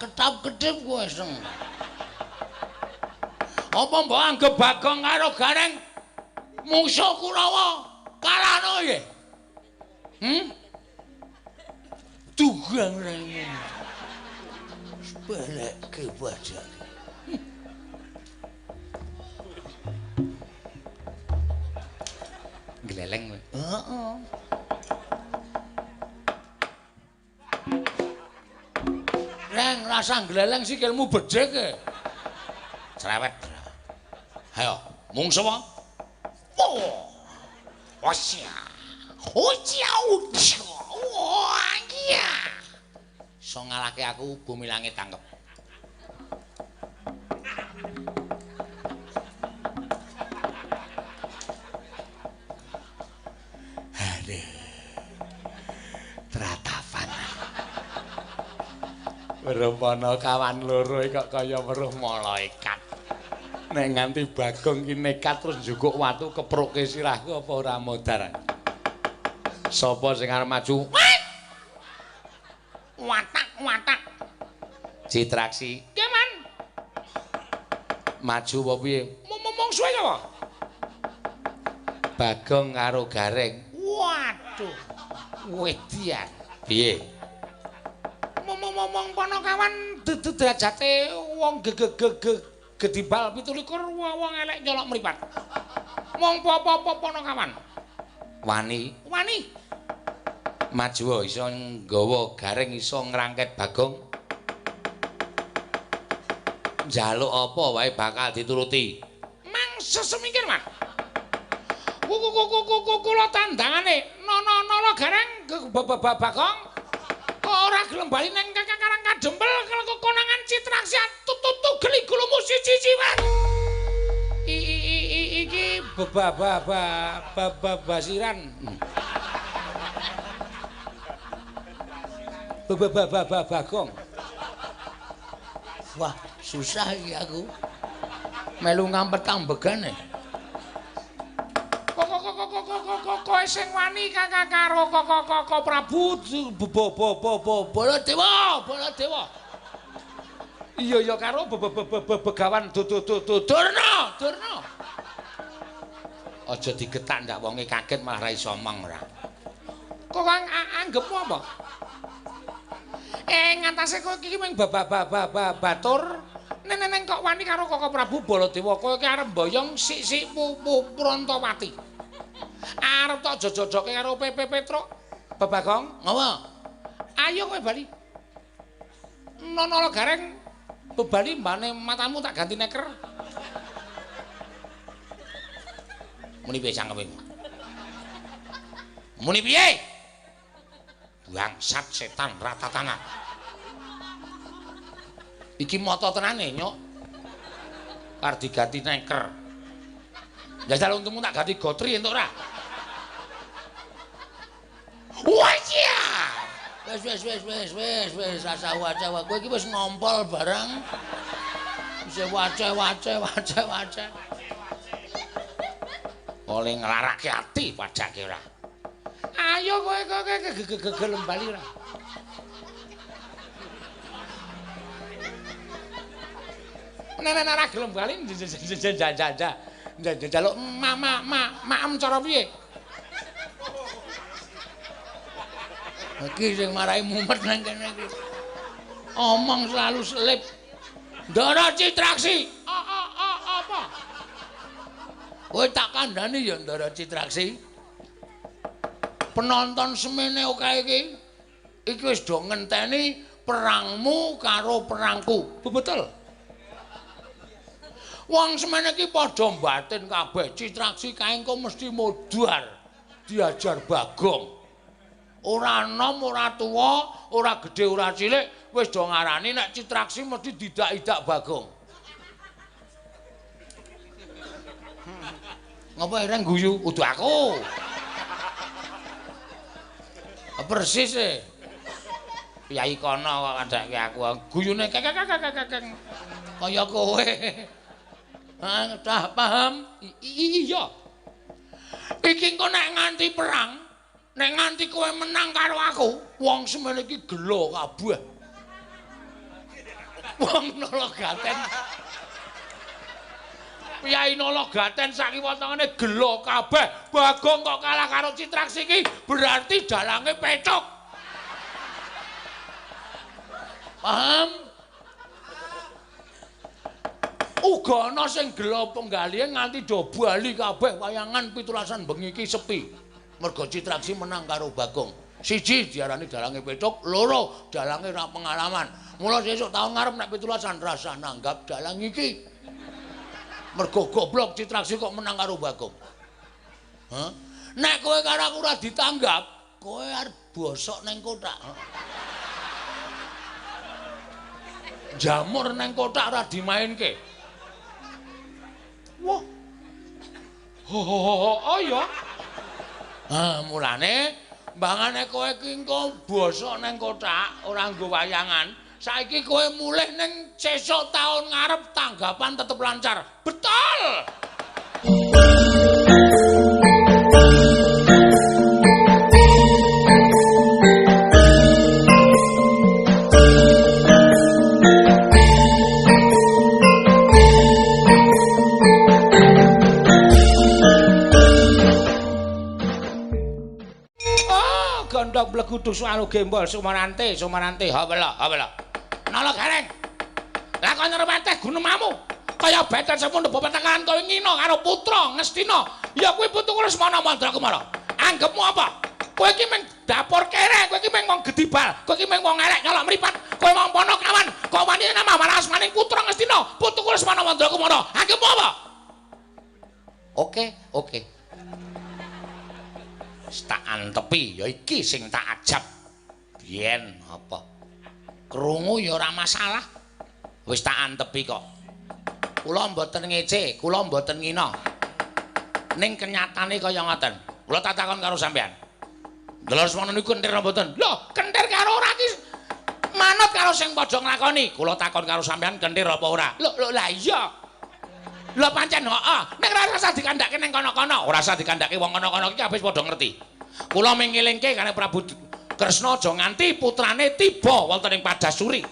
ketap-ketip kowe seng. Apa mbok anggap Bagong karo Gareng musuh Kurawa kalahno ya? Tugang rene. Sepelekke badan. Gleleng kowe. Heeh. Reng rasa gleleng sikilmu becik e. Cerewet. Ayo, mung sapa? Oh. Wasya. Hojau. Wah, iya. So ngalake aku bumi langit tangkep. Aduh. Tratapan. Werumpana kawan loro kok kaya weruh malaikat. Nek nganti Bagong ki nekat terus njukuk watu kepruke sirahku apa ora modar. Sapa sing arep maju? Watak. Citraksi. Keman. Maju apa piye? Momong suwe apa? Bagong karo Gareng. Waduh. Wedian. Piye? Momong Panakawan derajate wong gedibal 17 wong elek nyolok mripat. Mong apa-apa Panakawan. Wani. Maju iso nggawa Gareng iso ngrangket Bagong. Njaluk apa wae bakal dituruti. Mang sesemingkir, Mas. Kula tandangane nono Gareng Bagong ora gelem bali nang Karang Kadempel kalau konangan Citraksi tutu geli gulumu siji Mas. Iki basiran. Bagong. Wah, susah iki aku. Melu ngampet tambegane. Kowe sing wani karo Prabu Baladewa. Iya karo Begawan Durna. Aja digetak ndak wonge kaget malah ra iso omong ora. Kok anggepmu apa? Ngantase kowe iki mung batur. Neneng kok wani karo Prabu Baladewa. Kowe iki arep mboyong sik Prantawati. Arep tok jojojoke karo Pepe Petruk. Bagong, ngopo? Ayo kowe bali. Nono Gareng bebali mbane matamu tak ganti neker. Muni piye cangkeme? Muni piye? Bangsat setan ratatana. Iki moto tenane, Nyok. Kar diganti neker. Jajal untungmu tak ganti gotri entuk ora? Wajia. Wes rasa waca kowe iki wis ngompol barang. Wis waca. Oleh nglarake ati padake ora. Ayo kowe gelem bali ora. Nek ora gelem bali njaluk maem cara piye? Iki sing marahi mumet nang kene iki. Omong selalu selip. Ndara Citraksi. Apa? Kowe tak kandhani ya Ndara Citraksi. Penonton semene oke iki wis do ngenteni perangmu karo perangku. Betul. Wong semene iki padha batin kabeh. Citraksi kaengko mesti modar diajar Bagong. Ora enom, ora tuwa, ora gedhe, ora cilik, wis do ngarani nek Citraksi mesti didak-idak Bagong. Ngapa ireng guyu? Udu aku. Persis e. Piyai kono kok andake aku. Guyune kaya kowe. Dah paham? Iya. Iki engko nek nganti perang nek nganti kowe menang karo aku, wong semene iki gelo kabeh. Wong Nalagaten. Piyai Nalagaten sakiwa tengene gelo kabeh. Bagong kok kalah karo Citraksi iki berarti dalange pecuk. Paham? Uga ana sing gelo penggalihe nganti do bali kabeh wayangan pitulasan bengi iki sepi. Mergo Citraksi menang karo Bagong. Siji diarani dalange pecuk, loro dalange ra pengalaman. Mula sesuk taun ngarep nek pitulasan rasa nanggap dalang iki. Mergo goblok Citraksi kok menang karo Bagong. Hah? Nek kowe karo aku ora ditanggap, kowe arep bosok ning kotak. Jamur ning kotak ora dimainke. Wah. Oh ya. Mulane mbangane kowe iki engko bosok ning kotak ora nggo wayangan. Saiki kowe mulih ning sesuk taun ngarep tanggapan tetep lancar. Betul. Oh, gondok blegudu soal gembol Sumarante, hawela. Nalagaten. Lah kok nyerep teh gunemamu. Kaya beten semono bebetakan kowe ngino karo putra Ngastina. Ya kuwi putu Lesmana Mandrakumara. Anggepmu apa? Kowe iki meng dapur kere, kowe iki meng wong gedibal, kowe iki meng wong elek nyolok mripat, kowe wong pono kawan, kok wani nama malas maning putra Ngastina, putu Lesmana Mandrakumara. Anggepmu apa? Oke. Tak antepi ya iki sing tak ajab. Biyen apa? Krungu ya ora masalah. Wis tak antepi kok. Kula mboten ngece, kula mboten ngina. Ning kenyatane kaya ngoten. Kula tak takon karo sampean. Delor semono niku kentir mboten? Lho, kentir karo ora iki manut karo sing padha nglakoni. Kula takon karo sampean kentir apa ora? Lho lah iya. Lho pancen heeh. Nek ora usah dikandhake ning kono-kono, ora usah dikandhake wong kono-kono iki kabeh padha ngerti. Kula mengelingke karo Prabu Kresna aja nganti putrane tiba wonten ing Padasuri.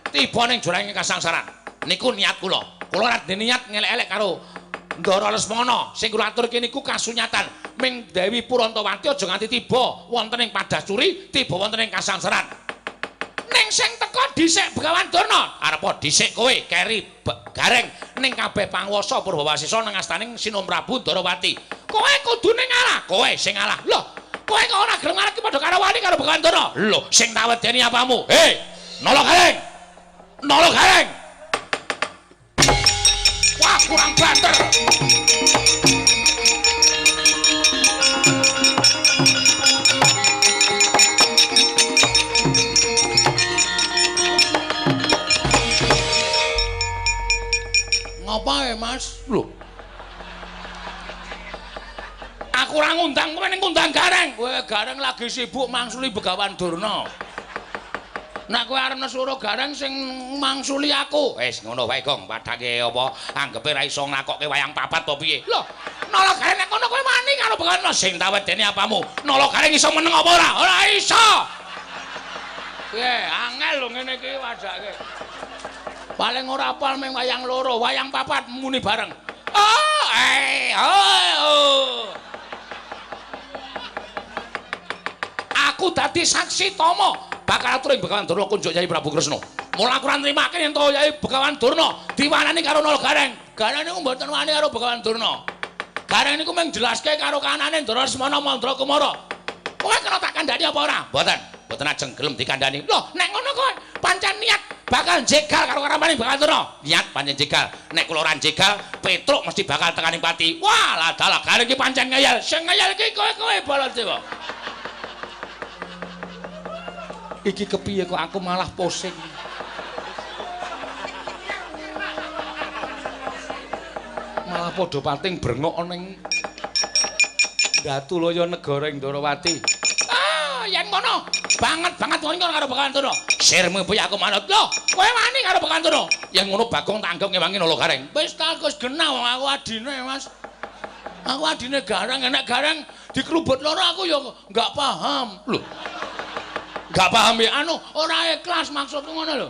Tiba ning jroning kasangsaran. Niku niat kula. Kula ora niat ngelek-elek karo Ndara Lesmana. Sing kula aturke niku kasunyatan. Ming Dewi Purantawati aja nganti tiba wonten ing Padasuri, tiba wonten ing kasangsaran. Ning sing teka dhisik Begawan Durna, arep dhisik kowe keri gareng ning kabeh panguwasa Purbawasisa nang astaning Sinom Prabu Ndarawati. Kowe kudune ngalah, kowe sing ngalah. Lho, kowe kok ora gelem ngalah ki padha karo wani karo Begawan Durna. Lho, sing tak wedeni apamu? Hei, Nalagareng. Wah, kurang banter. Ngapae, Mas? Lho. Aku ora ngundang kowe ning ngundang Gareng. Kowe Gareng lagi sibuk mangsuli Begawan Durna. Nek kowe arep nesuro Gareng sing mangsuli aku. Wis ngono wae, Gong. Padake apa anggepe ra iso nglakokke wayang papat apa piye? Lho, Nalagareng nek kono kowe wani karo Begawan sing tak wedeni apamu? Nalagareng iso meneng apa ora? Ora iso. Piye, angel lho ngene iki wadake. Paling ora apal meng wayang loro, wayang papat muni bareng. Aku dadi saksi tama bakal atur ing Begawan Durna kunjuk Yai Prabu Kresna. Mula aku ora nrimake yen to Yai Begawan Durna diwanani karo Nalagareng. Gareng niku mboten wani karo Begawan Durna. Gareng niku mung jelaske karo kanane Ndara Lesmana Mandrakumara. Kowe kena tak kandhani apa ora? Mboten ajeng gelem dikandhani. Lho, nek ngono kowe pancen niat bakal jegal karo karamane Begawan Durna. Niat pancen jegal. Nek kula ora jegal, Petruk mesti bakal tekaning pati. Wah, lah dalah Gareng iki pancen ngeyel. Sing ngeyel iki kowe Baladewa. Iki kepiye kok aku malah pusing. Malah padha pating brengok ning Datulaya negara ing Ndarawati. Yen ngono, banget wong karo Begawan Durna. Sirmu piye aku manut. Lho, kowe wani karo Begawan Durna. Yen ngono Bagong tak anggap ngewangi Nalagareng. Wis tak wis genah wong aku adine, Mas. Aku adine Gareng, nek Gareng dikrubut loro aku ya enggak paham. Lho. Enggak paham ya anu, ora ikhlas maksudku ngono lho.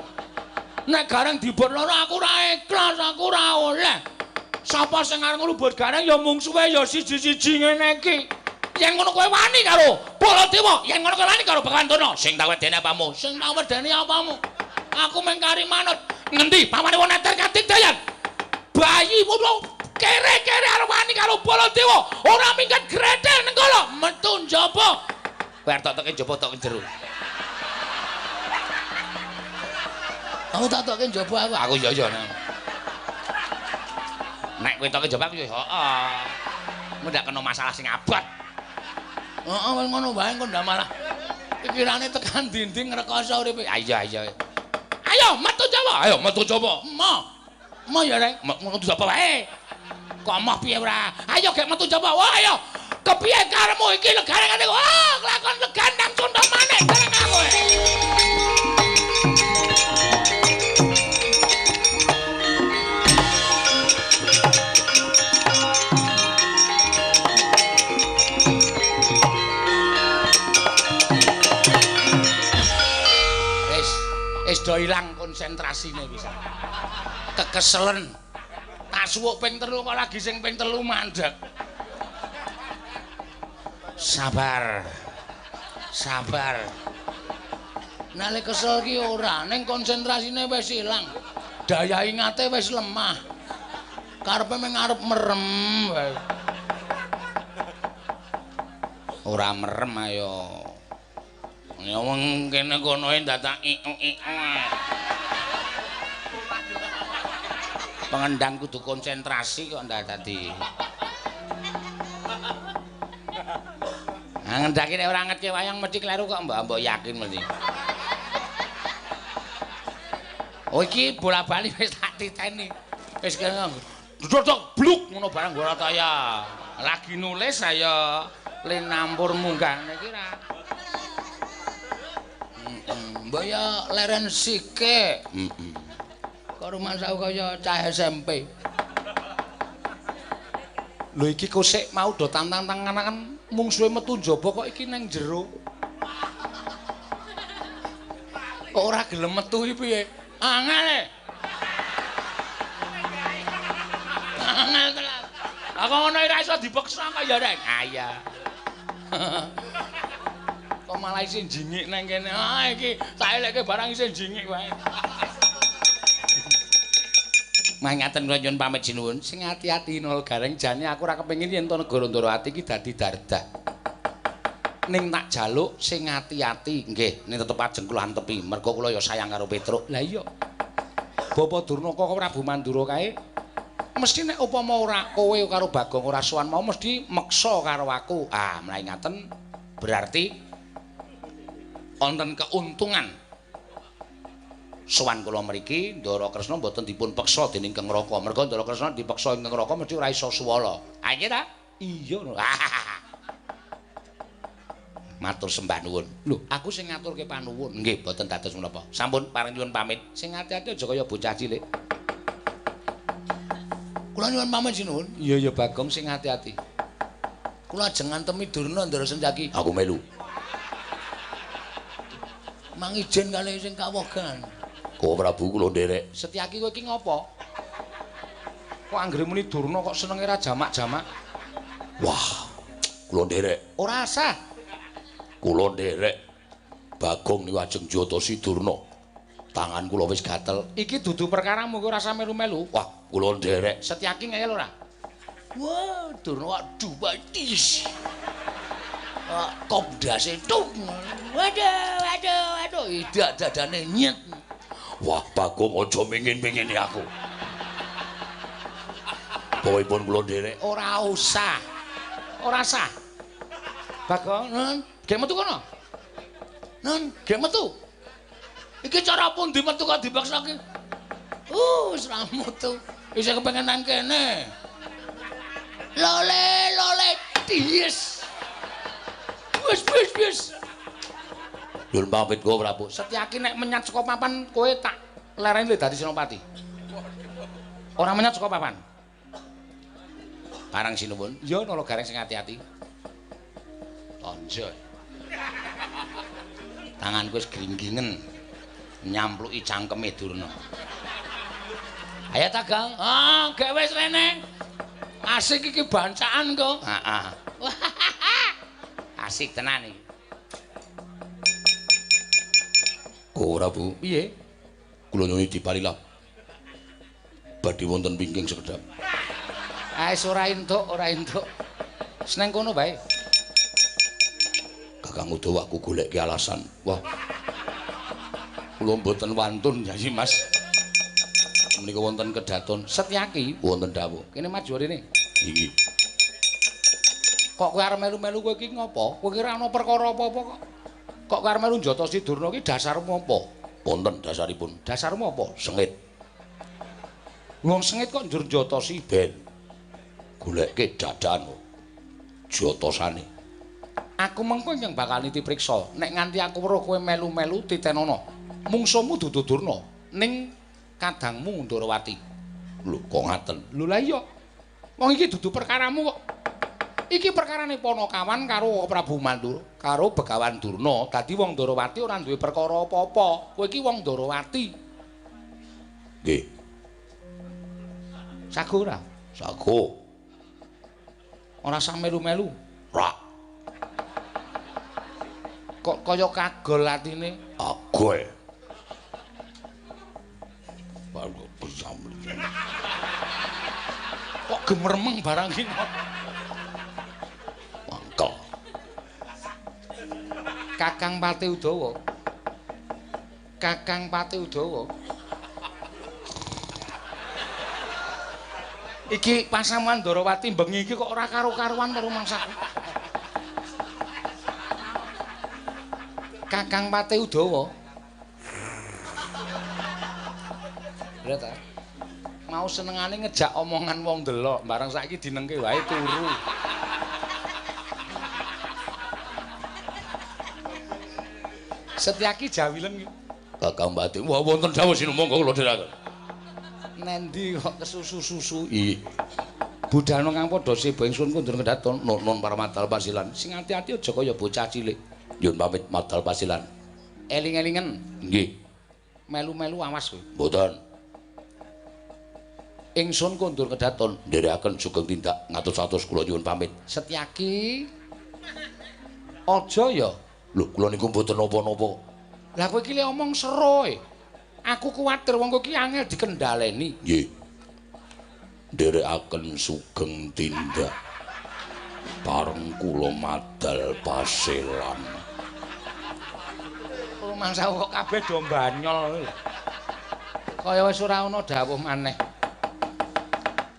Nek gareng dibot loro aku ora ikhlas, aku ora oleh. Sapa sing arep nglubut gareng ya mungsuhe ya siji-siji ngene iki. Yen ngono kowe wani karo Baladewa, yen ngono kowe wani karo Bawandana, sing tak wedeni apamu? Sing tak wedeni apamu? Aku mengkari manut. Ngendi pawane wong neter katidayan? Bayi mulo kere-kere arep wani karo Baladewa, ora minggat gredel ning kono, metu njaba. Kowe arep tak njaba tok jero. Aku tak tokke njaba aku ya ya. Nek kowe tokke njaba aku ya heeh. Mendak kena masalah sing abot. Heeh wis ngono wae kok ndak malah pikirane tekan dinding ngrekoso uripe. Ayo ayo. Ayo metu njaba. Ayo metu njaba. Mo ya rek, metu njaba wae. Kok moh piye ora? Ayo gek metu njaba. Wah ayo. Kepiye karemu iki negara ngene kok. Oh, lakon legandang contoh maneh bareng aku. Wis do ilang konsentrasine bisa. Kekeselen. Tak suwuk ping 3 kok lagi sing ping 3 mandeg. Sabar. Sabar. Nale kesel ki ora, ning konsentrasine wis ilang. Daya ingate wis lemah. Karepe mung arep merem wae. Ora merem ayo. Ya wong kene kono dadak iu-iu. Pengendang kudu konsentrasi kok ndak dadi. Nah ngendaki nek ora ngerti wayang mesti kleru kok mbok yakin mesti. Oh iki bola-bali wis tak titeni. Wis kene dodok bluk ngono barang Barataya. Lagi nulis saya linampur munggah niki ra. Mbok ya leren sike. Kok rumah saya kaya cah SMP. Lho iki kok sik mau do tantang-tangan mungsuhe metu njaba kok iki nang jero. Kok ora gelem metu iki piye? Angel e. Angel tenan. Aku ngono ora iso dipeksa kok ya rek. Ah iya. Kok malah isih jingik nang kene. Ah iki tak elekke barang isih jingik wae. Mangaten kula nyuwun pamit sinuwun, sing ati-ati nol gareng jane aku ora kepengin yen to negara Ndoroati iki dadi dardah. Ning tak jaluk sing ati-ati, nggih, ning tetep ajeng kula antepi, mergo kula ya sayang karo Petruk. Lah iya. Bapa Durnaka Prabu Mandura kae mesti nek upama ora kowe karo Bagong ora sowan mau mesti meksa karo aku. Ah, mlayu ngaten berarti wonten keuntungan sowan kula mriki Ndara Kresna mboten dipun peksa dening Kang Raka. Mergo Ndara Kresna dipeksa ing Kang Raka mesti ora iso swala. Ah iya ta? Iya. Matur sembah nuwun. Lho, aku sing ngaturke panuwun. Nggih, boten dados menapa. Sampun pareng nyuwun pamit. Sing ati-ati aja kaya bocah cilik. Kula nyuwun pamit sinuwun. Iya ya Bagong sing ati-ati. Kula ajeng ngantemi Durna Ndara Senjaki. Aku melu. Mang ijen kalih sing kawogan. Kok Prabu kula nderek. Setyaki kowe iki ngopo? Kok anggere muni Durna kok senenge ra jamak-jamak? Wah, kula nderek. Ora asah. Kula nderek. Bagong niku ajeng njotosi Durna. Tangan kula wis gatel. Iki dudu perkaramu kowe rasa melu-melu. Wah, kula nderek. Setyaki ngeyel ora? Wah, Durna aduh batis. Kop dase tuk. Waduh. Idak dadane nyet. Wah, Bagong aja mingin-mingini aku. Bawahipun kula nderek. Ora usah. Ora usah. Bagong, Nun, gek metu kono. Nun, gek metu. Iki cara pundi metu kok dipaksake? Wis ra metu. Isih kepengin nang kene. Lole dies. Wis. Nyuwun pamit kowe Prabu. Setyaki nek menyat saka papan kowe tak lereni lho dadi Senopati. Ora menyat saka papan. Parang sinuwun. Ya nala gareng sing ati-ati. Tonjo. Tanganku wis gringgingen. Nyampluki cangkeme Durna. Ayo ta, Gang. Ah, gek wis rene. Asik iki bancaan kok. Heeh. Asik tenan iki. Ora, Bu. Piye? Kula nyuwun diparilah. Badhe wonten wingking sekedhap. Wis ora entuk, ora entuk. Seneng kono bae. Kakang Udawa aku goleki alasan. Wah. Kula mboten wantun Yayi Mas. Menika wonten kedaton Setyaki wonten dawuh. Kene maju rene. Nggih. Kok kowe arep melu-melu kowe iki ngopo? Kowe kira ana perkara apa-apa kok? Kok kowe arep melu njotosi Durna iki dasarmu apa? Wonten dasaripun. Dasarmu apa? Sengit. Wong sengit kok njur njotosi ben. Goleke dadan kok. Jotosane. Aku mengko yang bakal niti priksa. Nek nganti aku weruh kowe melu-melu titenono. Mungsuhmu dudu Durna ning kadangmu Ndarawati. Lho kok ngaten? Lho la iya. Wong iki dudu perkaramu kok. Iki perkarane Panakawan karo Prabu Mandura karo Begawan Durna. Dadi wong Ndarawati ora duwe perkara apa-apa. Kowe iki wong Ndarawati. Nggih. Sago ora? Sago. Ora sak melu-melu. Ra. Kok kaya kagol atine? Agol. Baru bersambung. Kok gemermeng barang iki? Mangkel. Kakang Pati Udawa. Kakang Pati Udawa. Iki pasamuan Ndarawati bengi iki kok ora karo-karuan karo mangsaku. Kakang Pati Udawa. Lha ta. Mau senengane ngejak omongan wong delok, bareng saiki dinengke wae turu. Setyaki jawilen iki. Kakang Pati, wah wonten dawuh sinumangga kula dherekaken. Nendi kok kesusu-susu? Iya. Budhana kang padha seba ingsun kundur kedaton non para madal pasilan. Sing ati-ati aja kaya bocah cilik. Nyun pamit madal pasilan. Eling-elingen. Nggih. Melu-melu awas kowe. Mboten. Ingsun kundur kedaton nderekaken sugeng tindak ngatus-atus kula nyuwun pamit. Setyaki. Aja ya. Lho kula niku mboten napa-napa. Lah kowe iki le omong sero e. Aku kuwatir wong kowe iki angel dikendhaleni. Nggih. Nderekaken sugeng tindak pareng kula madal pasilan. Mangsa kok kabeh do mbanyol. Kaya wis ora ana dawuh maneh.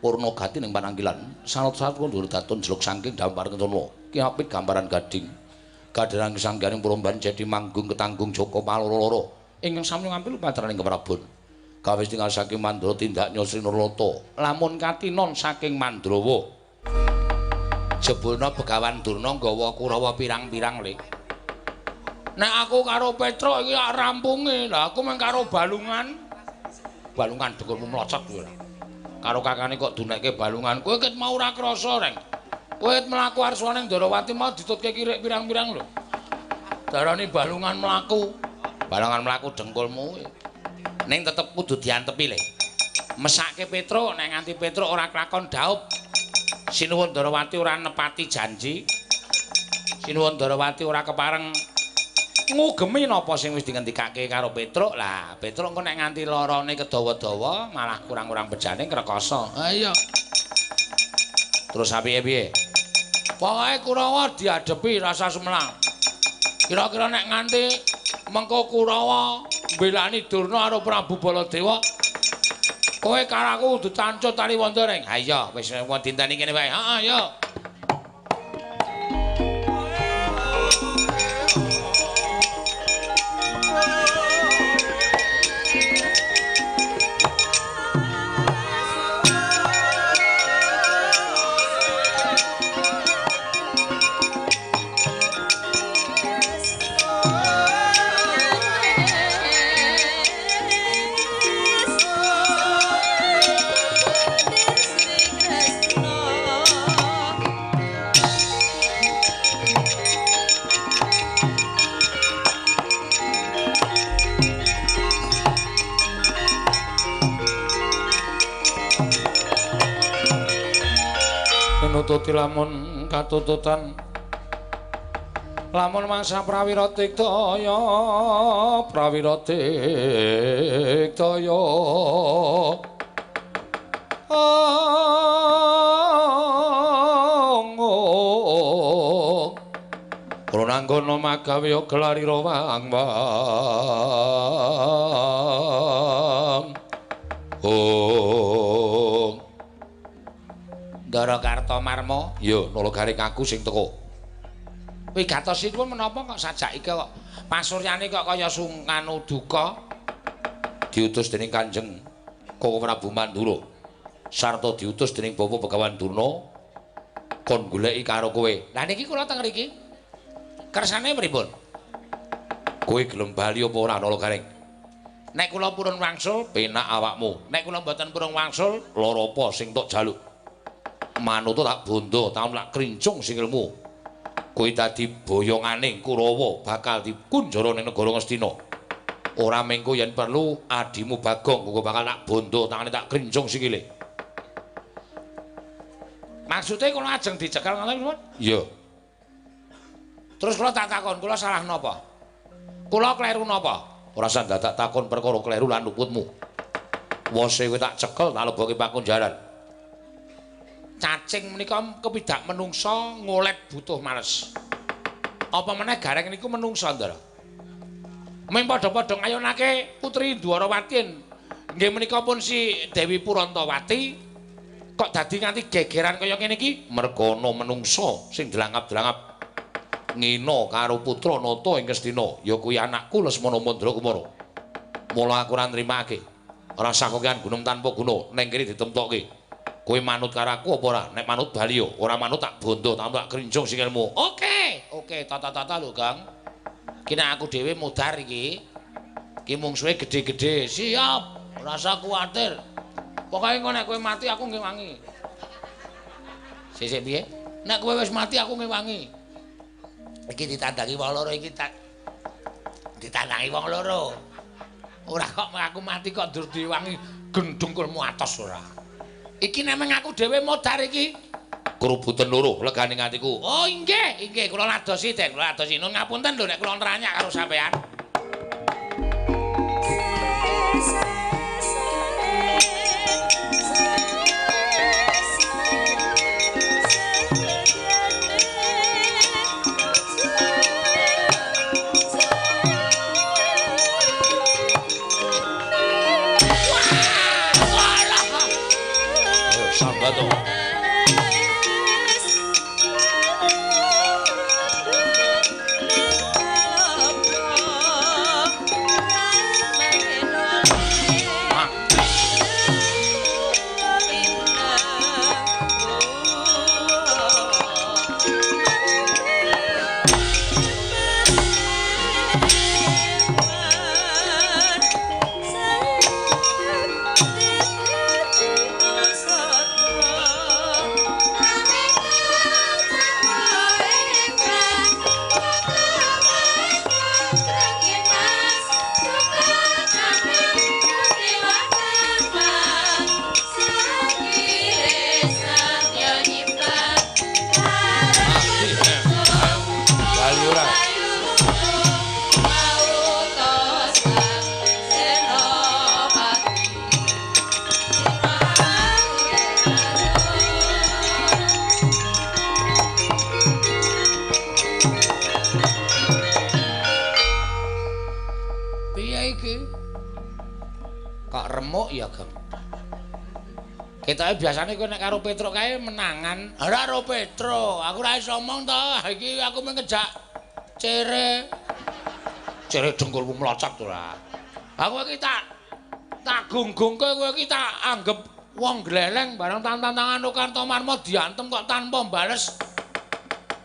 Purna gati ning pananggilan, sanut-sanut kundur datun jeluk saking dampar kentono. Ki apik gambaran gading. Kadherang sanggaring peromban jadi manggung ketanggung Joko paloro-loro. Ingkang sami ngambil patraning keprabon. Kawis tinggal saking Mandra tindak Nyosri Nurlata. Lamun katinon saking Mandrawa. Jebulna Begawan Durna nggawa Kurawa pirang-pirang le. Nek aku karo Petruk iki tak rampunge. Lah aku mung karo Balungan. Balungan dhuwurmu mlocot kowe. Karo kakane kok dunekke Balungan. Kowe ket mau ora krasa, Reng. Kowe mlaku arsaning Ndarawati mau ditutke kirik pirang-pirang lho. Darani Balungan mlaku. Balungan mlaku dengkulmu. Ning tetep kudu diantepi le. Mesake Petruk nek nganti Petruk ora klakon dhaup. Sinuwun Ndarawati ora nepati janji. Sinuwun Ndarawati ora kepareng ngugemi napa sing wis dingendikake karo Petruk. Lah, Petruk engko nek nganti larane kedawa-dawa malah kurang-kurang bejane ngrekoso. Ha iya. Terus piye-piye? Pokoke Kurawa diadepi rasa sumelang. Kira-kira nek nganti mengko Kurawa mbelani Durna karo Prabu Baladewa, kowe karo aku kudu cancut tali wanda, Reng. Ha iya, wis dinteni kene wae. Heeh, ya. Gusti lamun katututan lamun mangsa prawira tiktaya kula nanggono magawe gelarira wang Ndara Kartomarma ya nulagaring aku sing teko wigatosipun menapa kok sajake kok pasuryane kok kaya sungkan duka diutus dening Kanjeng Koko Prabu Mandura sarta diutus dening Bapa Begawan Durna kon goleki karo kowe. Lah niki kula teng mriki kersane pripun? Kowe gelem bali apa ora nulagaring? Nek kula purun wangsul penak awakmu. Nek kula mboten purun wangsul lara apa sing tok jaluk? Manut tak bondo taun lak krincung sikilmu. Kowe dadi boyonganing Kurawa bakal dikunjara ning negara Ngastina. Ora mengko yen perlu adimu Bagong kok bakal tak bondo tangane tak krincung sikile. Maksude kula ajeng dicekel ngoten pripun? Iya. Terus kula tak takon, kula salah napa? Kula kleru napa? Ora usah dadak takon perkara kleru lan luputmu. Wose kowe tak cekel tak lebokke pakunjaran. Cacing menika kepidak menungsa ngolet butuh males. Apa meneh gareng niku menungsa ndara. Mung padha-padha ngayunake Putri Dwarawati nggih menika pun si Dewi Purantawati kok dadi nganti gegeran kaya ngene iki merga ana menungsa sing delangap-delangap ngina karo putra nata ing Kestina ya kuwi anakku Lesmana Mandra Kumara. Mula aku ora nrimake. Ora sakokean gunung tanpa guna ning kene ditemtokke. Kowe manut karo aku apa ora? Nek manut bali yo, ora manut tak bondo, tak krincung sikilmu. Oke, tata-tata lho, Kang. Ki nek aku dhewe mudhar iki. Ki mungsuhe gedhe-gedhe. Siap, ora usah kuwatir. Pokoke engko nek kowe mati aku nggih wangi. Sesuk piye? Nek kowe wis mati aku nggih wangi. Iki ditandangi wong loro iki ditandangi wong loro. Ora kok aku mati kok dur diwangi gendungkulmu atos ora. Iki nemeng aku dhewe modar iki. Kerubuten loro leganing atiku. Oh, inggih, kula ladosi, Den. Kula ladosi. Nun ngapunten lho nek kula nranyak karo sampean. Sambato. Ketoke biasane kowe nek karo Petruk kae menangan. Ora karo Petruk, aku ora iso omong to. Iki aku mung ngejak cere. Cere dengkulmu mlocot ora. Aku iki tak gunggungke kowe iki tak anggap wong gleleng bareng tantangan Kartomarma diantem kok tanpa bales.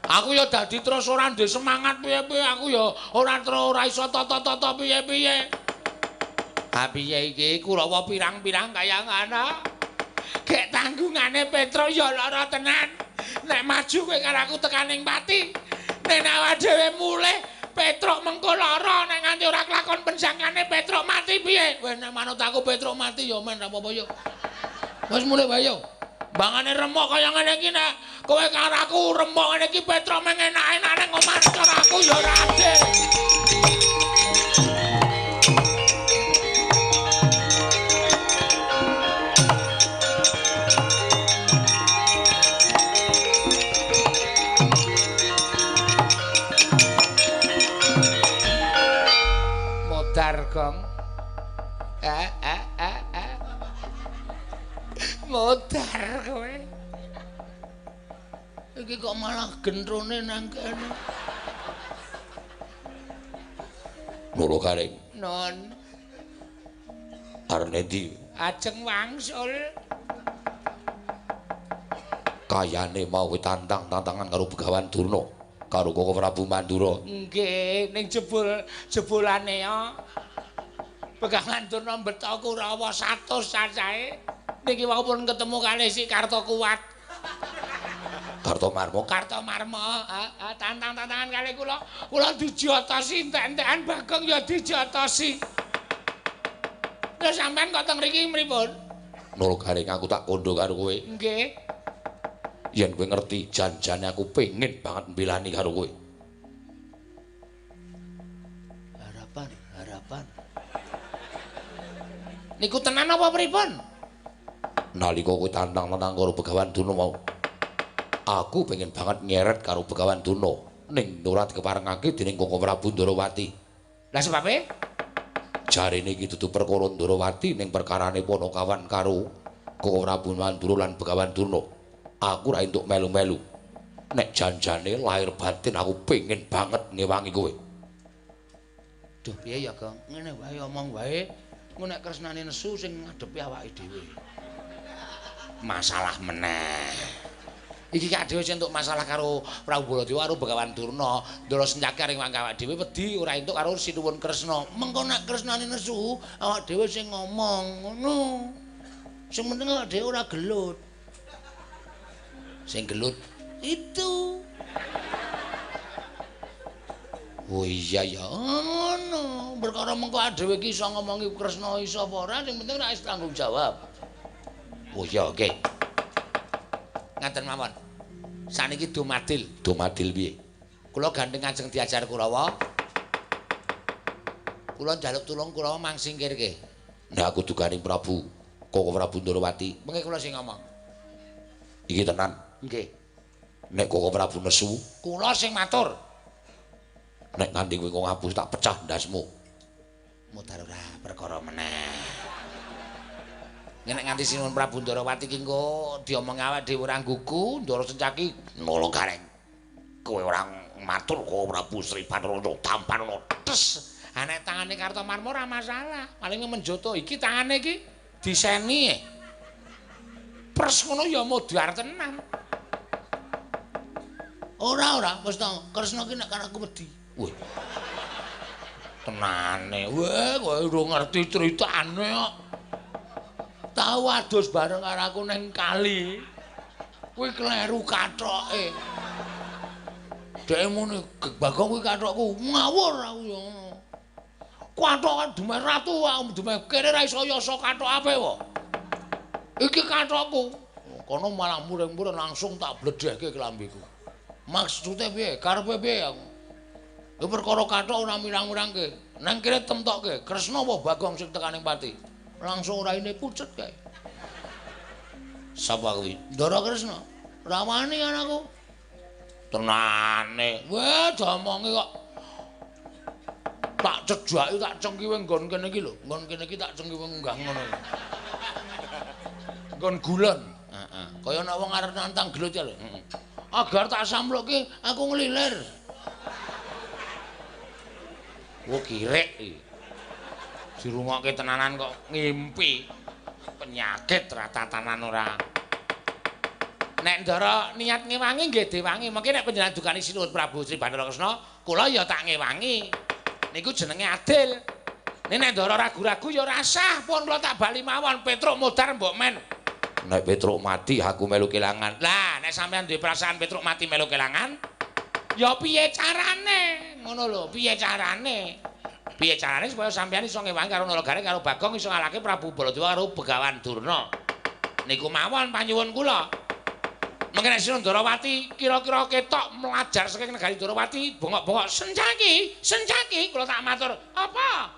Aku ya dadi terus ora ndek semangat piye-piye, aku ya ora iso tata-tata piye-piye. Ha piye iki Kurawa pirang-pirang kaya ngono. Gek tanggungane Petruk ya lara tenan. Nek maju kowe karo aku tekaning pati. Nek awak dhewe mulih Petruk mengko lara nek nganti ora kelakon penjangane Petruk mati piye? Wes nek manut aku Petruk mati ya men apa-apa yo. Wis mulih wae yo. Bangane remuk kaya ngene iki nek kowe karo aku remuk ngene iki Petro meng enak-enak nang omah karo aku ya ora adil. Modar Gong. Modar kowe. Iki kok malah gentrone nang kene. Loro Garing. Non. Arep ndi? Ajeng wangsul. Kayane mau tantang-tantangan karo Begawan Durna karo Koko Prabu Mandura. Nggih, ning jebolane ya. Begawan Durna mbeta Kurawa 100 cacahe. Niki wau pun ketemu kalih si Kartokuwat. Kartomarma, tantang-tantangan kalih kula dijotosi entek-entekan Bagong ya dijotosi. Lha sampean kok teng mriki pripun? Nul Garing aku tak kandha karo kowe. Nggih. Yen kowe ngerti janjane aku pengin banget mbelani karo kowe. Harapan. Niku tenan apa pripun? Nalika kowe tantang-tantang karo Begawan Durna mau. Aku pengen banget nyeret karo Begawan Durna ning ora dikeparengake dening Koko Prabu Ndarawati. Lah sebabe? Jarine iki dudu perkara Ndarawati ning perkarane Panakawan karo Koko Prabu Mandura lan Begawan Durna. Aku ra entuk melu-melu. Nek janjane lahir batin aku pengen banget ngewangi kowe. Duh piye ya, Gong? Ngene wae omong wae. Engko nek kresnane nesu sing ngadepi awake dhewe. Masalah meneh. Iki kak dhewe entuk masalah karo Prabu Baladewa karo Begawan Durna. Ndara senyake ring awake dhewe wedi ora entuk karo Sinuwun Kresna. Mengko nek kresnane nesu, awake dhewe sing ngomong ngono. Sing penting awake dhewe ora gelut. Sing gelut itu. Oh iya ya ngono. Perkara mengko dhewe iki iso ngomongi Kresna iso apa ora, sing penting nek tanggung jawab. Oh iya, oke. Ngaten mawon. Saniki Dumadil piye? Kula gandeng ajeng diajar Kurawa. Kula njaluk tulung Kurawa mangsingkirke. Nek aku duganing Prabu Koko Prabu Ndarawati, mengke kula sing ngomong. Iki tenan. Nggih. Nek Koko Prabu nesu, kula sing matur. Nek nganti kowe ngapus tak pecah ndasmu. Mudhar ora perkara meneh. Nek nganti Sinuwun Prabu Ndarawati ki engko diomong awake dhewe ora nggugu, Ndara Sencaki nolong Gareng. Kowe ora matur Koko Prabu Sri Bathara tampan ono tes. Ha nek tangane Kartomarma ora masalah, paling menjoto iki tangane iki diseni. Pres ngono ya modar tenan. Ora, wis to, Kresna ki nek karo aku wedi. Wah. Tenane, kowe ora ngerti critane kok. Tau adus bareng karo aku ning kali. Kuwi kleru kathoke. Dhek muni Bagong kuwi kathokku ngawur aku ya ngono. Kathok Dumeh Ratu wae Dumeh kene ra iso yasa kathok ape wae. Iki kathokku. Kono malah muring-muring langsung tak bledhehke kelambiku. Maksude piye? Karepe piye aku? Ya perkara kathok ora mirang-mirangke. Nang kene temtokke Kresna apa Bagong sing tekaning pati. Langsung raine pucet kae. Sapa kuwi? Ndara Kresna. Rawani anakku. Tenane. Wah, domonge kok tak cejaki tak cengkiwe nggon kene iki lho. Nggon kene iki tak cengkiwe munggah ngono. Nggon gulon. Heeh. Kaya nek wong arep nantang gelut ya lho. Heeh. Agar tak samplukke aku nglilir. Wo kirek iki. Dirungokke tenanan kok ngimpi. Penyakit ratatanan ora. Nek Ndara niat ngewangi nggih diwangi. Mengki nek panjenengan dukani Sinuwun Prabu Sri Bathara Kresna, kula ya tak ngewangi. Niku jenenge adil. Nek Ndara ragu-ragu ya ora sah, pun kula tak bali mawon. Petruk modar mbok men. Nek Petruk mati aku melu kelangan. Lah, nek sampean duwe perasaan Petruk mati melu kelangan, ya piye carane? Ngono lho, piye carane? Piye carane supaya sampean iso ngewangi karo Nalagareng karo Bagong iso ngalahke Prabu Baladewa karo Begawan Durna. niku mawon panyuwun kula. Mengke Sri Ndarawati kira-kira ketok melajar saking negari Ndarawati bongok-bongok senjaki kula tak matur apa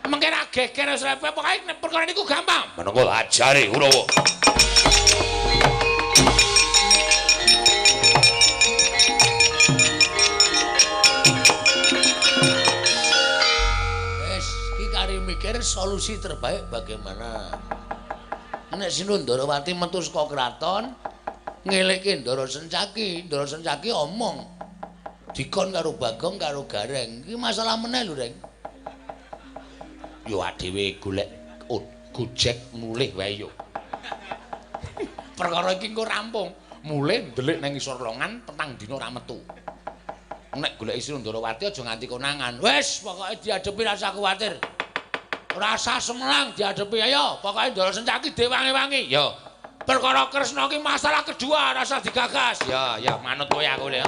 mengke ra geger wis repe pokoke perkara niku gampang menengko ajari Kurawa wis iki kari mikir solusi terbaik bagaimana. Nek Sri Ndarawati metu saka kraton ngelekke Ndara Sencaki omong dikon karo Bagong karo Gareng. Iki masalah meneh lho, Reng. Yo adewe golek Gojek mulih wae yo. Perkara iki engko rampung. Mulih ndelik nang isor longan petang dina ora metu. Nek golek Sri Ndarawati aja nganti konangan. Wis, pokoke diadepi rasa kuwatir. Rasa semelang dihadapi ayo pokoknya Ndara Sencaki dewangi-wangi ya perkara Kresna ki masalah kedua rasa digagas ya manut kowe aku le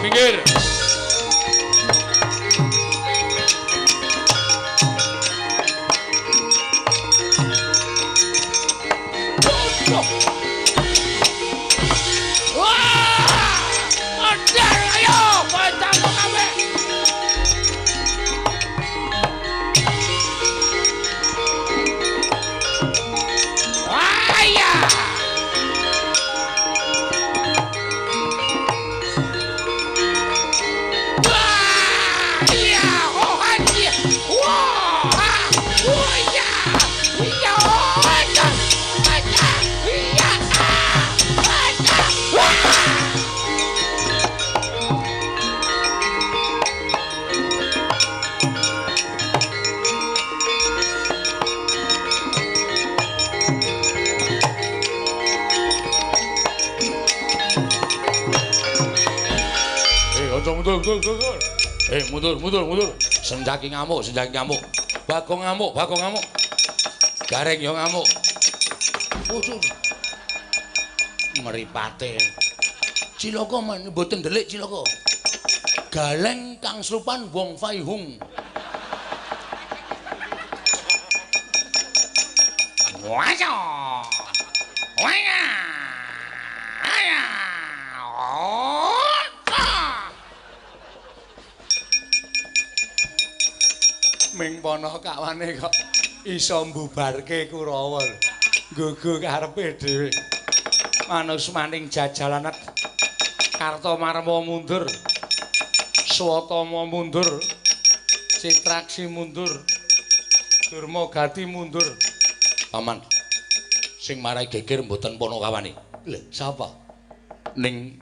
minggir. Mundur. Sencaki ngamuk. Bagong ngamuk. Gareng yo ngamuk. Waduh. Mripate. Cilaka men mboten ndelik Cilaka. Galeng kang slupan wong Faihung. Wajo. Waya. Aya. Ming pono kawane kok iso mbubarke Kurawa. Nggugu karepe dhewe. Manus maning jajalanet Kartamarma mundur. Swatama mundur. Citraksi mundur. Durmagati mundur. Paman. Sing marai geger mboten pono kawane. Lha sapa? Ning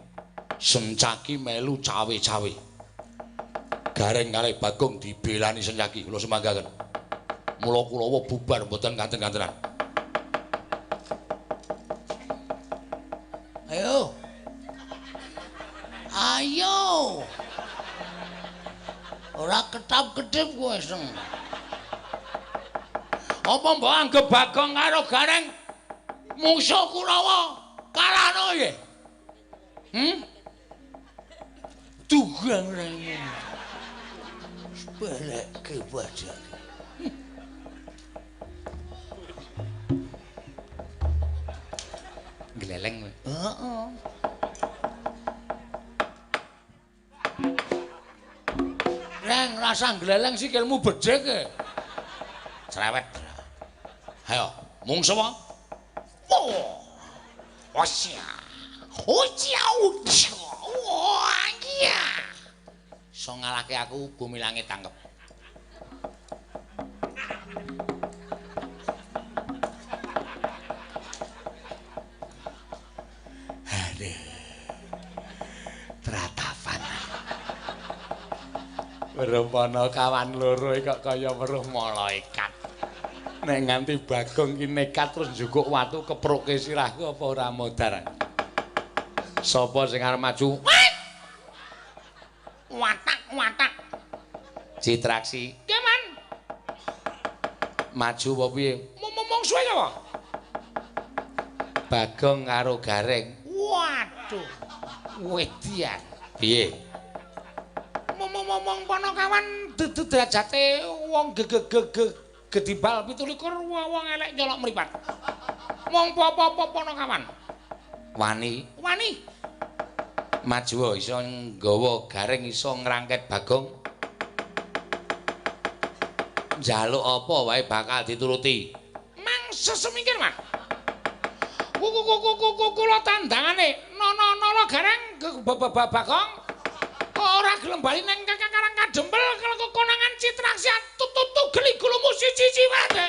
Sencaki melu cawe-cawe. Gareng kalih Bagong dibelani Sencaki kula semanggaken. Mula Kurawa bubar mboten kanten-kantenan. Ayo. Ora ketap-ketip kowe seng. Apa mbok anggap Bagong karo Gareng musuh Kurawa? Kalahno nggih. Tugang rene. Balekke badan. Gleleng. Heeh. Reng rasa gleleng sikilmu bedhek e. Cerewet. Ayo, mung sapa? Oh. Osya. Wah, iya. So ngalahke aku bumi langit tangkep. Aduh. Tratapan. Weruh pana kawan loro kok kaya weruh malaikat. Nek nganti Bagong ki nekat terus njukuk watu kepruke sirahku apa ora modar. Sapa sing arep maju? Watak. Citraksi. Ki man. Maju apa piye? Ngomong suwe apa? Bagong karo Gareng. Waduh. Wedian. Piye? Ngomong Panakawan derajate wong gedibal 17 wong elek nyolok mripat. Wong apa-apa Panakawan. Wani. Maju iso nggawa Gareng iso ngrangket Bagong. Njaluk apa wae bakal dituruti. Mang sesemingkir, Mas. Kula tandangane nono Gareng Bagong ora gelem bali nang Karang Kadempel kalau konangan Citraksi tutu geli gulumu siji wae.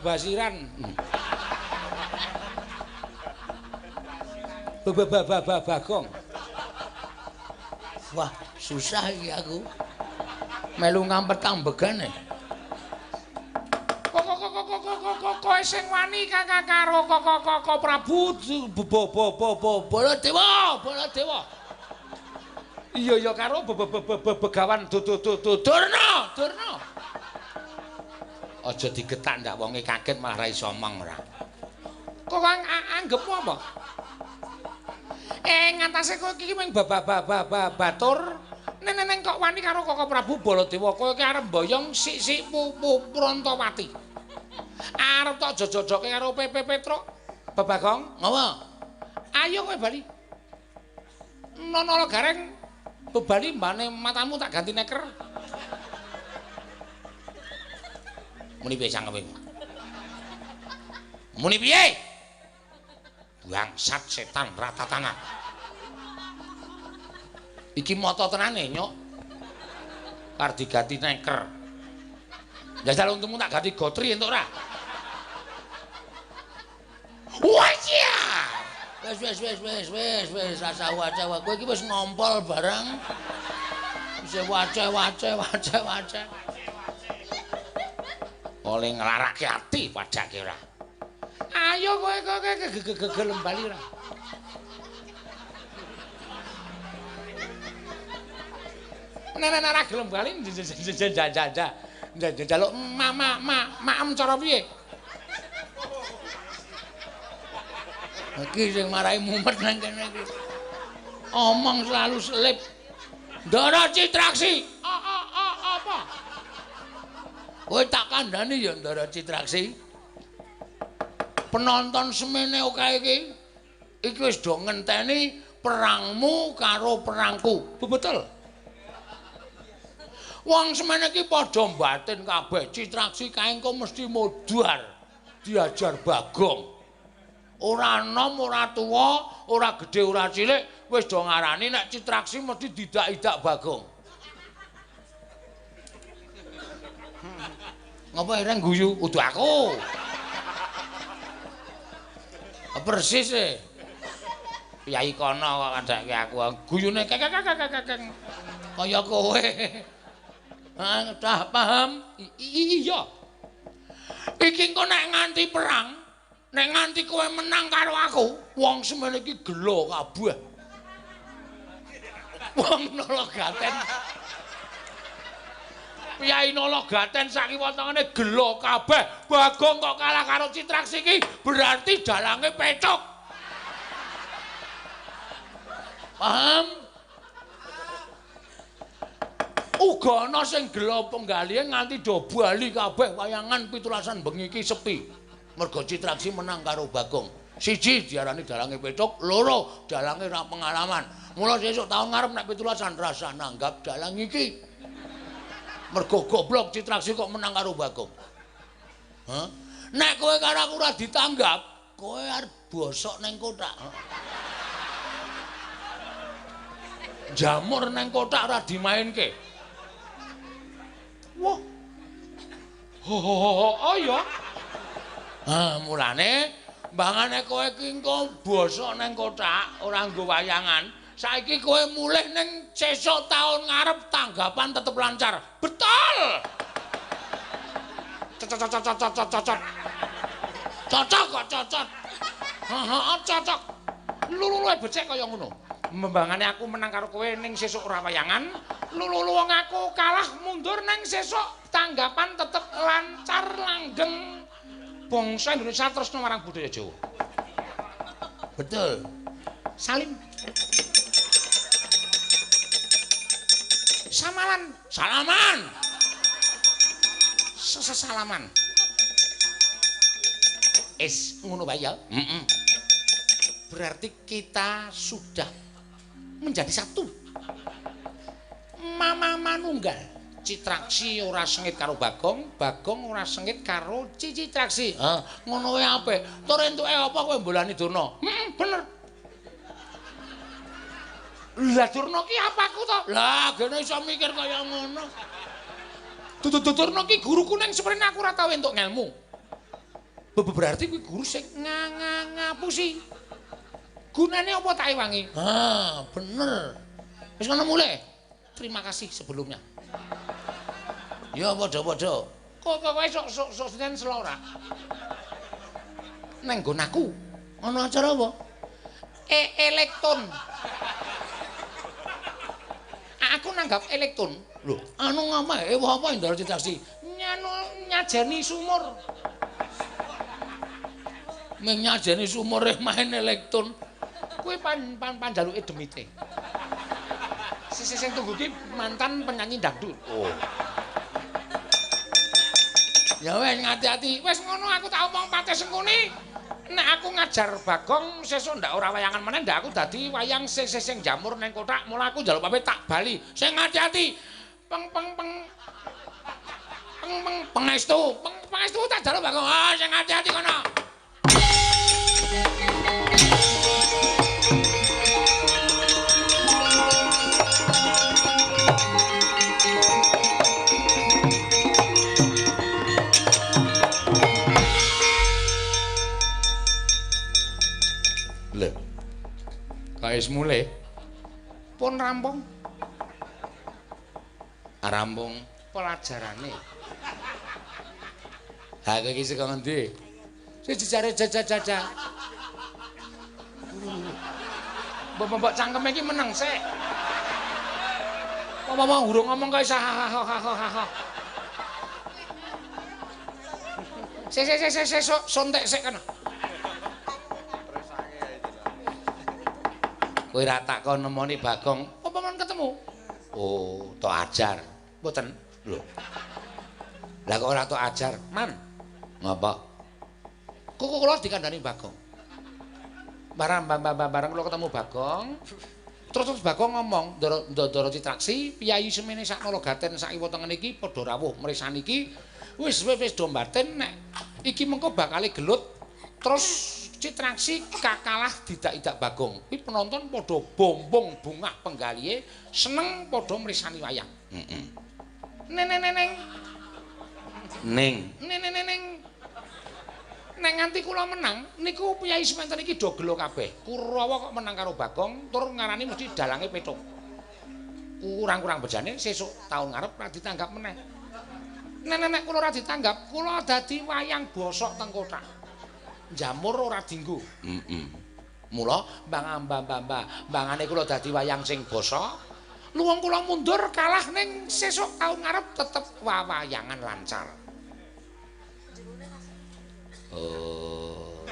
Basiran. Bagong. Wah, susah iki aku. Melu ngampet-ambegan e. Kok sing wani karo Prabu Baladewa. Iya karo Begawan Durna. Aja digetak ndak wonge kaget malah ra iso omong ora. Kok anggepmu apa? Ngantase kowe iki mung batur. Neneng kok wani karo Koko Prabu Baladewa kowe iki arep mboyong sik Prantawati. Arep tok jojojoke karo Pepe Petruk. Bagong, ngopo? Ayo kowe bali. Nono Gareng bali mbane matamu tak ganti neker. Muni piye cangkeme? Muni piye? Bangsat setan ratatana. Iki moto tenane, Nyok. Kar diganti neker. Jajal untungmu tak ganti gotri entuk ora? Wajia! Wes rasa waca. Kowe iki wis ngompol barang. Wis waca. Oleh nglarake ati padake ora. Ayo kowe gelem bali ora. Nek ora gelem bali njaluk maem cara piye? Iki sing marai mumet nang kene iki. Omong selalu selip. Ndara Citraksi. Apa? Kowe tak kandhani ya Ndara Citraksi. Penonton semene oke iki wis do ngenteni perangmu karo perangku. Betul. Wong semene iki padha batin kabeh. Citraksi kae engko mesti modar diajar Bagong. Ora enom, ora tuwa, ora gedhe, ora cilik, wis do ngarani nek Citraksi mesti didak-idak Bagong. Ngapa ireng guyu? Udu aku. Persis e. Yai kono kok kandhake aku. Guyune kaya kowe. Dah paham? Iya. Iki engko nek nganti perang, nek nganti kowe menang karo aku, wong semene iki gelo kabeh. Wong Nalagaten. Piyai Nalagaten sakiwatengane gelo kabeh. Bagong kok kalah karo Citraksi iki berarti dalange pecuk. Paham? Uga ana sing gelo penggalihe nganti do bali kabeh wayangan pitulasan bengi iki sepi. Mergo Citraksi menang karo Bagong. Siji diarani dalange petuk, loro dalange ra pengalaman. Mula sesuk taun ngarep nek 17-an rasa nanggap dalang iki. Mergo goblok Citraksi kok menang karo Bagong. Hah? Nek kowe karo aku ora ditanggap, kowe arep bosok ning kotak. Jamur ning kotak ora dimainke. Wah. Oh ya. Mulane mbangane kowe ki engko bosok ning kotak ora nggo wayangan. Saiki kowe mulih ning sesuk taun ngarep tanggapan tetep lancar. Betul. Cocok. Cocok kok cocok. Heeh, cocok. Lulu-lulu becek kaya ngono. Mbangane aku menang karo kowe ning sesuk ora wayangan, lulu wong aku kalah mundur ning sesuk tanggapan tetep lancar langgeng. Bangsa Indonesia tresno marang budaya Jawa. Betul. Salim. Samalan, salaman. Sesalaman. Ngono wae ya. Berarti kita sudah menjadi satu. Mama manunggal. Citraksi ora sengit karo Bagong, Bagong ora sengit karo Citraksi. Ngono wae apik. Tur entuke apa kowe mbolani Durna? Bener. Lah Durna ki apaku to? Lah gene iso mikir kaya ngono. Durna ki guruku ning sprene aku ora tau entuk ngelmu. Berarti kuwi guru sing ngapusi. Gunane apa tak ewangi? Bener. Wis ngono mulih. Terima kasih sebelumnya. Ya padha-padha. Kok kowe sok senen selora. Neng nggon aku ana acara apa? Elektron. Aku nanggap elektron. Lho, anu ngamae apa Indra Citraksi? Nyajani sumur. Meng nyajani sumur main elektron. Kuwi panjaluke demite. Sing tunggu ki mantan penyanyi dangdut. Oh. Ya wes ngati-ati. Wes ngono aku tak omong pate sengkuni. Nek aku ngajar Bagong sesuk ndak ora wayangan meneh ndak aku dadi wayang sing jamur ning kotak. Mula aku njaluk pamit tak bali. Sing ngati-ati. Pengestu tak jaluk Bagong. Sing ngati-ati kono. Wis mulih pun rampung. Rampung pelajarane. Ha kowe iki saka ngendi? Siji jare jajah. Mbok cangkeme iki meneng sik. Apa urung ngomong kok isa ha. Sik sontek sik kana. Kowe ra takon nemoni Bagong, apa men ketemu? Oh, tok ajar. Mboten. Lho. Lah kok ora tok ajar, Man? Ngapa? Kok kula dikandani Bagong. Barang kula ketemu Bagong, terus Bagong ngomong, Ndara Citraksi, piyayi semene sak Nalagaten sak kiwa tengen iki padha rawuh mrisan iki. Wis do mbaten nek iki mengko bakale gelut. Terus Citraksi kalah didak-idak Bagong. Kuwi penonton padha bombong bungah penggalihe, seneng padha mrisani wayang. Neng. Nek nganti kula menang, niku piyai semanten iki do gelo kabeh. Kurawa kok menang karo Bagong, tur ngarani mesti dalange petuk. Kurang-kurang bejane sesuk taun ngarep ra ditanggap meneh. Nek kula ora ditanggap, kula dadi wayang bosok teng kotak. Jamur ora dinggo. Mula bangane kula dadi wayang sing bosok. Luwung kula mundur kalah ning sesuk taun ngarep tetep wayangan lancar. Oh.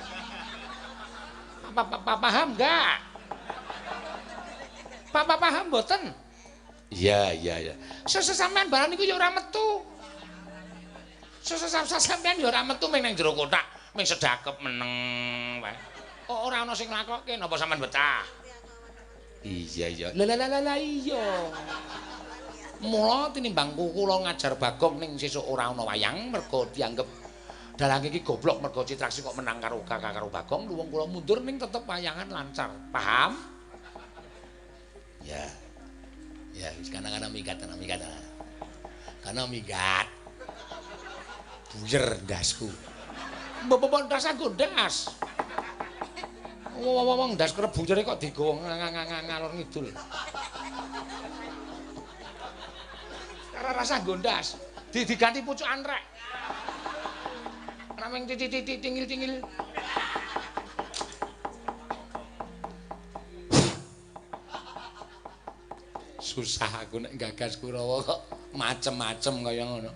Paham enggak? Paham mboten? Iya. Sampeyan barang niku ya ora metu. Sampeyan ya ora metu ming nang jero kotak. Ming sedakep meneng wae. Ora ana sing nglakokke napa sampean betah? Iya. Lah iya. Mula tinimbang kula ngajar Bagong ning sesuk ora ana wayang mergo dianggep dalang iki goblok mergo Citraksi kok menang karo Bagong, luwung kula mundur ning tetep wayangan lancar. Paham? Ya. Ya wis kana minggat. Kana minggat. Buyer ndasku. Mbok ndas aku ndas. Wong ndas kerep bujere kok digowo ngalor ngidul. Rasa gondas diganti pucukan rek rameng titik tingil susah aku nek gagas Kurawa kok macem-macem kaya ngono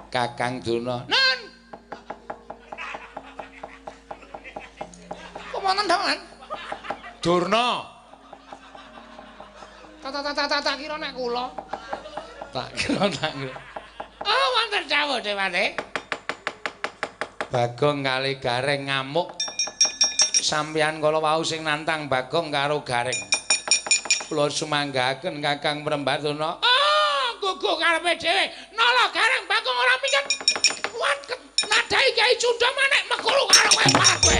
Kakang Durna Nan kok wonten dalan Durna tak kira nek kula Tak kira. Oh, wonten dawuh Dewate. Bagong kali Gareng ngamuk. Sampeyan kala wau sing nantang Bagong karo Gareng. Kula sumanggaken Kakang Prembaduna. Oh, gugu karepe dhewe. Nala Gareng Bagong ora minggat. Wanket nadai Kyai Sunda manek mekulu karo kowe parah kowe.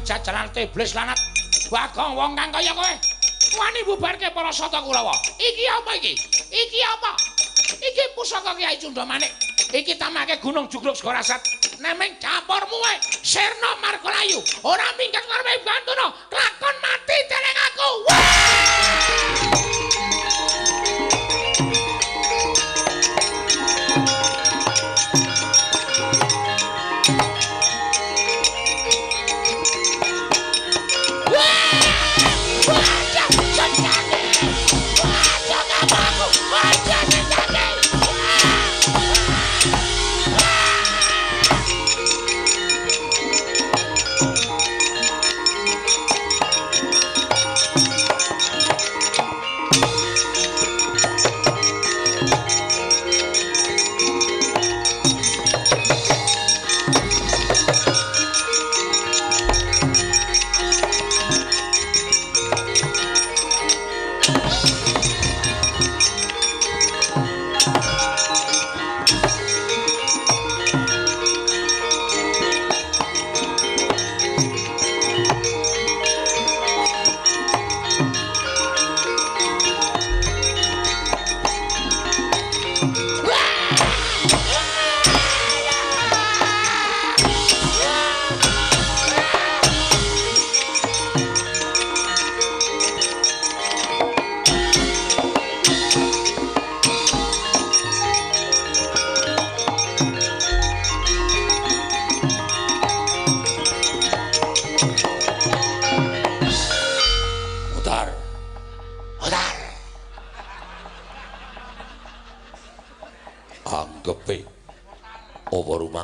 Jajaran Teblis lanat Bagong wong kang kaya kowe wani bubarke para sata Kurawa iki apa iki pusaka Kyai Sunda Manik iki tamake Gunung Jugruk Segorasat nemeng campurmu wae Sirna Margalayu ora minggat karepe Bantuna lakon mati deleng aku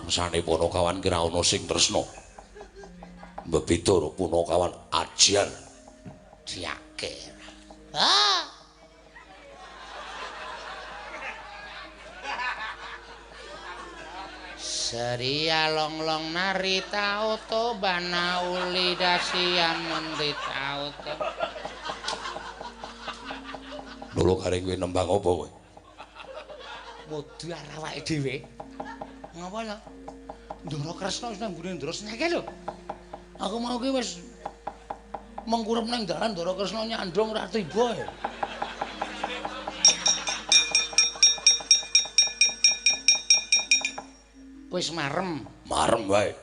Sane Punakawan kira ana sing tresna. Mbebeda karo Punakawan ajar. Diake. Ah. Seria long-long narita oto bana uli dasian mendita oto. Lho Gareng kowe nembang apa kowe? Modhu awake dhewe. Ngapa lho? Ndara Kresna wis nang gune Ndara Sneke lho. Aku mau ki wis mengkurep nang dalan Ndara Kresna nyandhong ora tiba. Wis marem. Marem wae.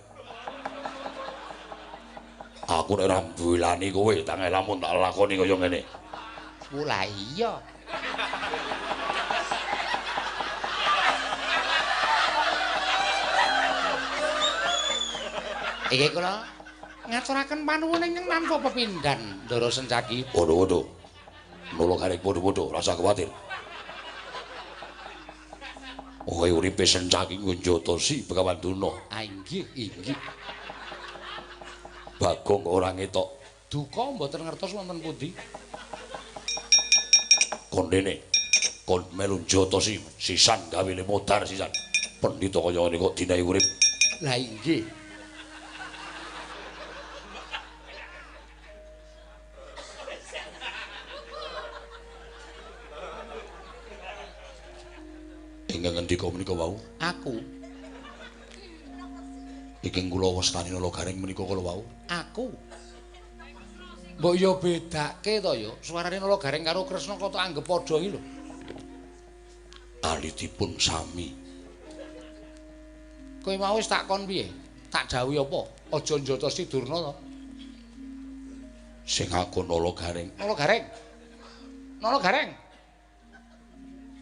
Aku nek ora mbulani kowe tak lamun tak lakoni kaya ngene. Lah iya. Iki kula ngaturaken panuwun ing nampa pepindhan Ndara Sencaki. Waduh. Nolo Garing padha-padha, rasa kuwatir. Oh, uripe Sencaki Ngunjatosi Begawan Duna. Ah inggih, inggih. Bagong ora ngetok. Duka mboten ngertos wonten pundi. Kondene kon melu Njatosi sisan gawe le modar sisan. Pendhita kaya ngene kok dinae urip. Lah inggih. Ingkang ngendika menika wau? Aku. Iki kula wastani Nala Garing menika kala wau. Aku. Mbok yo bedake to yo, suarane Nala Garing karo Kresna kok tak anggap padha iki lho. Alitipun sami. Kowe mau wis tak kon piye? Tak dawuhi apa? Aja Njatosi Durna to. Sing aku Nala Garing. Nala Garing. Nala Garing.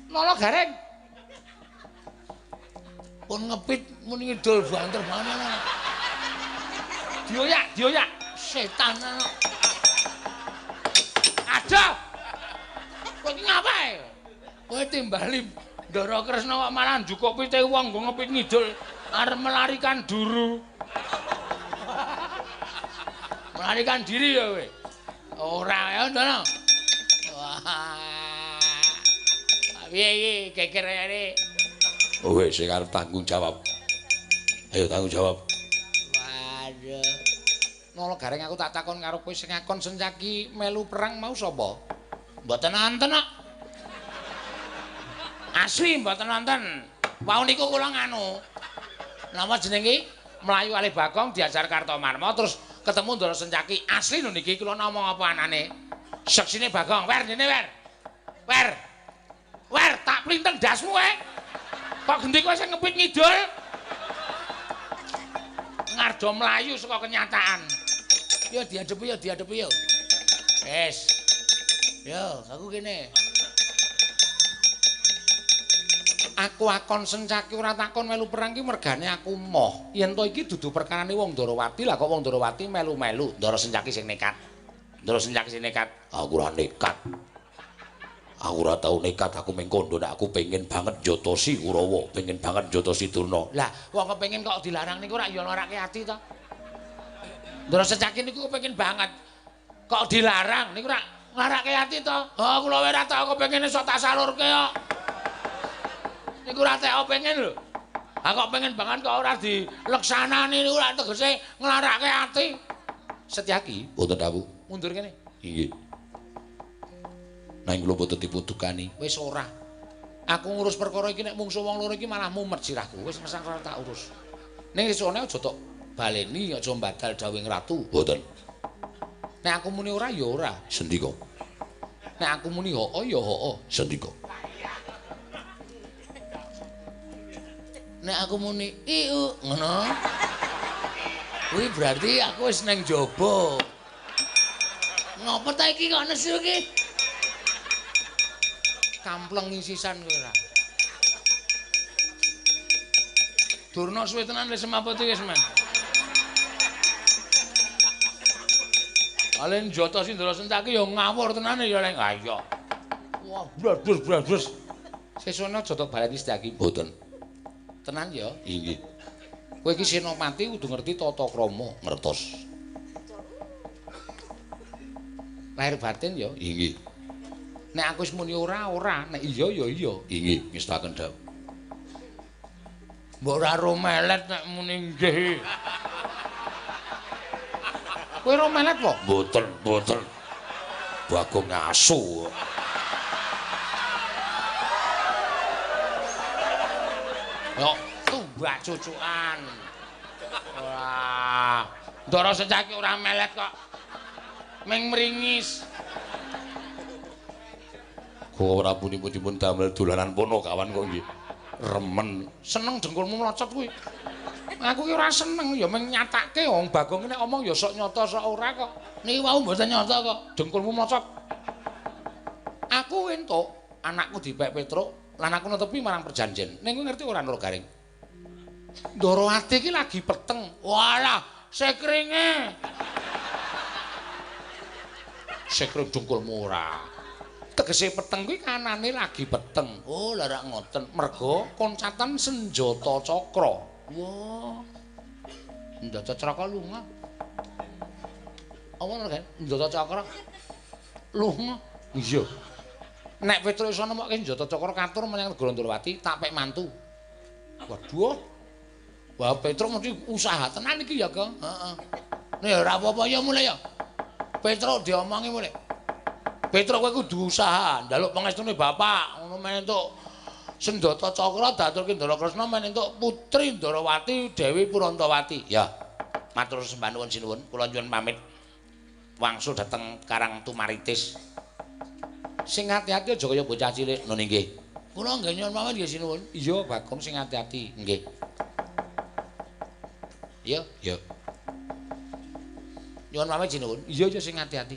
Nala Garing. Pun ngepit muni ngidul banter mana. Dioyak, setan ana. Ada. Kowe iki ngapae? Kowe timbali Ndara Kresna kok malah njukuk pite wong nggo ngepit ngidul arep melarikan duru. Melarikan diri ya kowe. Ora ya, Ndara. Wah. Piye iki geger kene? Wis sing arep tanggung jawab. Ayo tanggung jawab. Waduh. Nala Garing aku tak takon karo kowe sing ngakon Sencaki melu perang mau sapa? Mboten wonten kok. Asli mboten wonten. Wau niku kula nganu. Napa jenenge? Mlayu alih Bagong diajar Kartomarma terus ketemu Ndara Sencaki. Asli lho niki kula ngomong apa anane. Seksine Bagong, wer dene wer. Wer tak plinteng dasmu Kok gendhi kowe sing ngepit ngidul? Ngardo mlayu saka kenyataan. Yo diadepi yo. Wes. Yo, aku kene. Aku akon Sencaki ora takon melu perang ki mergane aku moh. Yen to iki dudu perkarane wong Ndarawati, lah kok wong Ndarawati melu-melu, Ndara Sencaki sing nekat. Aku ora nekat. Aku ora tau nekat, aku mengkondo nek aku pengen banget Njatosi Kurawa, pengen banget Njatosi Durna. Lah, wong kepengin kok dilarang niku ora ya larake ati to. Ndara Sencaki niku kepengin banget. Kok dilarang niku ora larake ati to. Oh, kula ora tau kepengin sok tak salurke kok. Niku ora teko pengen lho. Ah kok pengen banget kok ora dileksanani niku ora tegese nglarake ati. Setyaki, Wonten dawuh. mundur kene. Inggih. Nang kula boten dipudukani. Wis ora. Aku ngurus perkara iki nek mungsuh wong loro iki malah mumet sirahku. Wis mesang ora tak urus. Ning esone aja tok baleni aja mbadal dawing ratu. Boten. Nek aku muni ora ya ora. Sendika. Nek aku muni hoo ya hoo. Sendika. Nek aku muni iu ngono. Kuwi berarti aku wis nang jaba. Ngopo ta iki kok nesu iki? Kampleng sisan kowe ora. Durna suwe tenan wis semapoti wis men. Alen Njatosi Ndara Sencaki ya ngawur tenane ya leng. Ha iya. Wah, blas. Sesone aja tok baleni Setyaki. Boten. Tenan ya. Inggih. Kowe iki senopati kudu ngerti tata krama. Ngertos. Lahir batin ya. Inggih. Nek aku wis muni ora, nek iya ya iya. Inggih, ngestaken dawuh. Mbok ora ro melet nek muni nggih. Kowe ro melet po? Boten. Bagong asu. Yo, tumbak cucukan. Wah, Ndara Sencaki ora melet kok. Meng mringis. Kok ora pun-pun damel dolanan pono kawan kok nggih. Remen. Seneng dengkulmu mlocot kuwi. Aku ki ora seneng ya meng nyatake wong Bagong nek omong ya sok nyata sok ora kok. Niki wau mboten nyata kok. Dengkulmu mlocot. Aku entuk anakku dipek Petruk lan aku netepi marang perjanjian. Ning kowe ngerti ora Ndara Garing? Ndarawati iki lagi peteng. Walah, sekringe. Sekring dungkulmu ora. Tegese peteng kuwi kanane lagi peteng. Oh, lha rak ngoten. Merga koncatan senjata cakra. Wah. Senjata cakra lunga. Apa lho, Kan? Senjata cakra lunga. Iya. Nek Petro iso nemokke senjata cakra katur menyang negara Ndrawati, tak pek mantu. Waduh. Wah, Petro mesti usaha tenan iki ya, Kang. Heeh. Nek ora apa-apa ya mulai ya. Petro diomongi mulai. Petro kowe kudu usaha, njaluk pangestune bapak, ngono men entuk senjata cakra daturke Ndara Kresna men entuk putri Ndarawati Dewi Purantawati. Ya. Matur sembah nuwun sinuwun, kula nyuwun pamit. Wangsul dhateng Karang Tumaritis. Sing ati-ati aja kaya bocah cilik. Nun nggih. Kula nggih nyuwun pamit nggih sinuwun. Iya, Bagong sing ati-ati. Nggih. Iya, iya. Nyuwun pamit sinuwun. Iya aja sing ati-ati.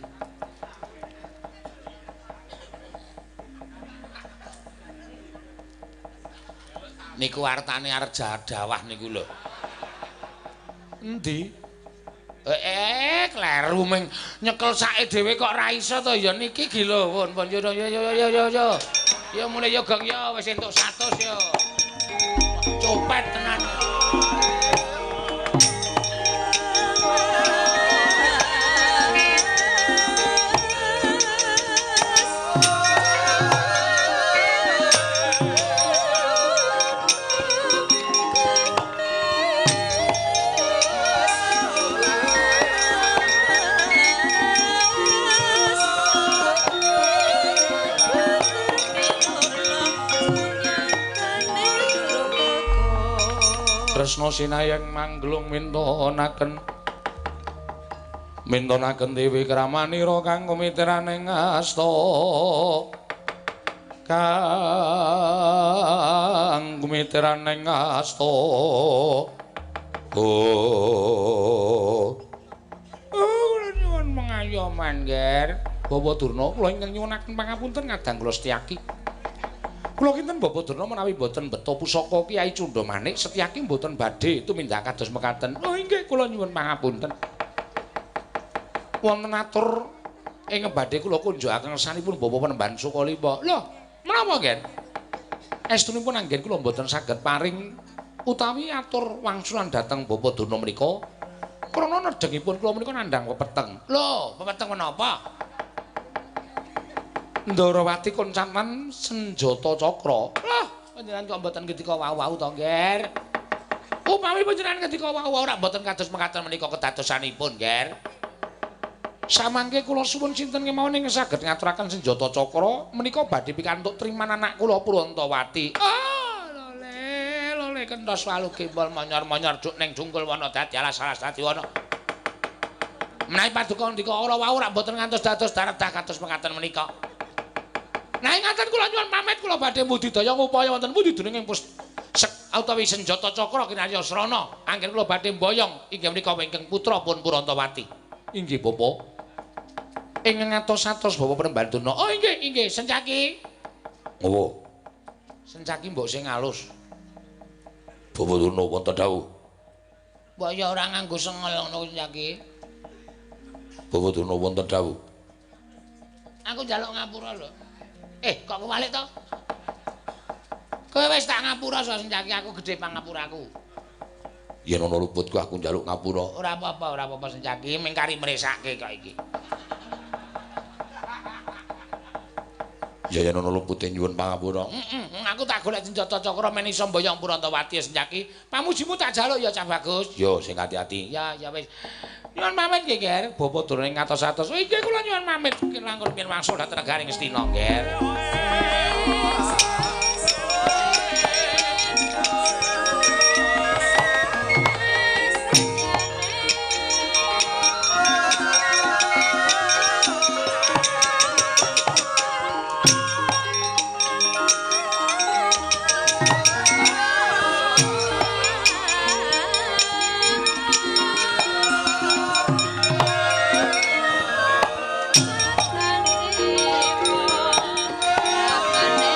Niku artane arep jadawah niku lho. Endi? Kleru ming nyekel sake dhewe kok ra iso to ya niki iki lho. Pun yo. Ya mulai yo Gong yo wis entuk 100 yo. Copet tenan. Tresna sinayang manglung mintonaken Dewi Kramanira kang kumitiraning asta kula nyuwun mengayoman nger Bapak Durna kula ingkang nyuwunaken pangapunten kadang kula setyaki. Kula kinten Bapak Durna menawi boten beto pusaka Kyai Cundamanik setyaki boten badhe tumindak kados mekaten. Oh inggih kula nyuwun pangapunten. Wonten atur ing badhe kula kunjukaken sanipun Bapak Panembahan Sukalima. Lho, menapa nggih? Estunipun anggen kula boten saged paring utawi atur wangsulan dhateng Bapak Durna menika. Krana nedhengipun kula menika nandhang pepeteng. Lho, pepeteng menapa? Ndarawati koncaman senjata cakra. Lah, panjenengan kok mboten ketika wau-wau to, Nger? Upami panjenengan ketika wau-wau ora mboten kados mekaten menika kedadosanipun, Nger. Samangke kula suwun sinten kemawon ing saged ngaturaken senjata cakra menika badhe pikantuk triman anak kula Purantawati. Lole kenthos walu gembol monyor-monyor duk ning jungkul wana dadi alas-alas dadi wana. Menawi paduka ndika ora wau ora mboten ngantos dados daredah kados mekaten menika. Nah ingatan kula nyuwun pamit kula badhe budidaya ngupaya wonten pundi dening utawi senjata cakra kinarya srana anggen kula badhe mboyong inggih menika wingking putra pun Purantawati. Inggih Bapak. Ing ngatos-atos Bapak Panembahan Durna. Oh inggih Sencaki. Ngopo? Sencaki mbok sing alus. Bapak Durna wonten dawuh. Mbok ya ora nganggo sengel ngono Sencaki. Bapak Durna wonten dawuh. Aku njaluk ngapura lho. Kok kewalik to? Kowe wis tak ngapura so Sencaki, aku gedhe pangapuraku. Yen ana luputku aku njaluk ngapura. Ora apa-apa Sencaki, ming kari mresake kok iki. Ya yen ana lupute nyuwun pangapura. Aku tak golek senjata cakra men iso mboyong Purantawati Sencaki. Pamujimu tak jaluk ya Cah Bagus. Yo sing ati-ati. Ya wis. Nyuwun pamit nggih, Nger. Bapak durung ngatos-atos. Oh inggih kula nyuwun pamit. Langkung pin wangsul dhateng negaring Astina, Nger. Thank you.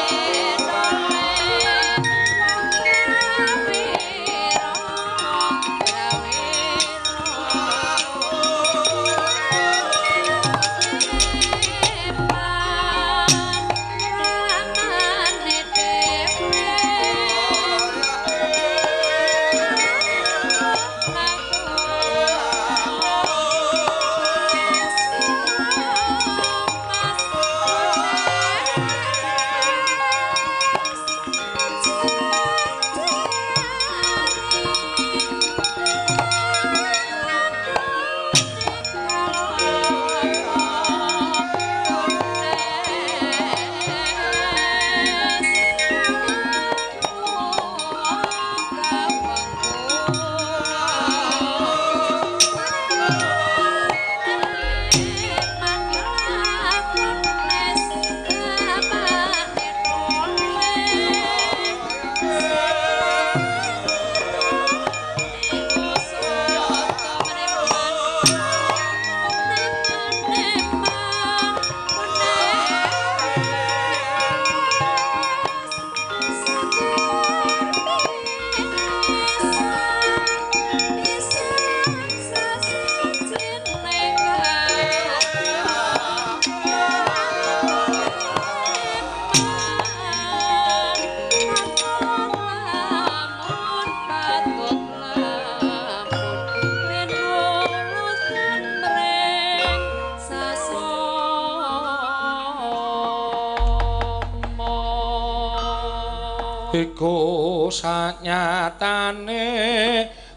iku sanyatane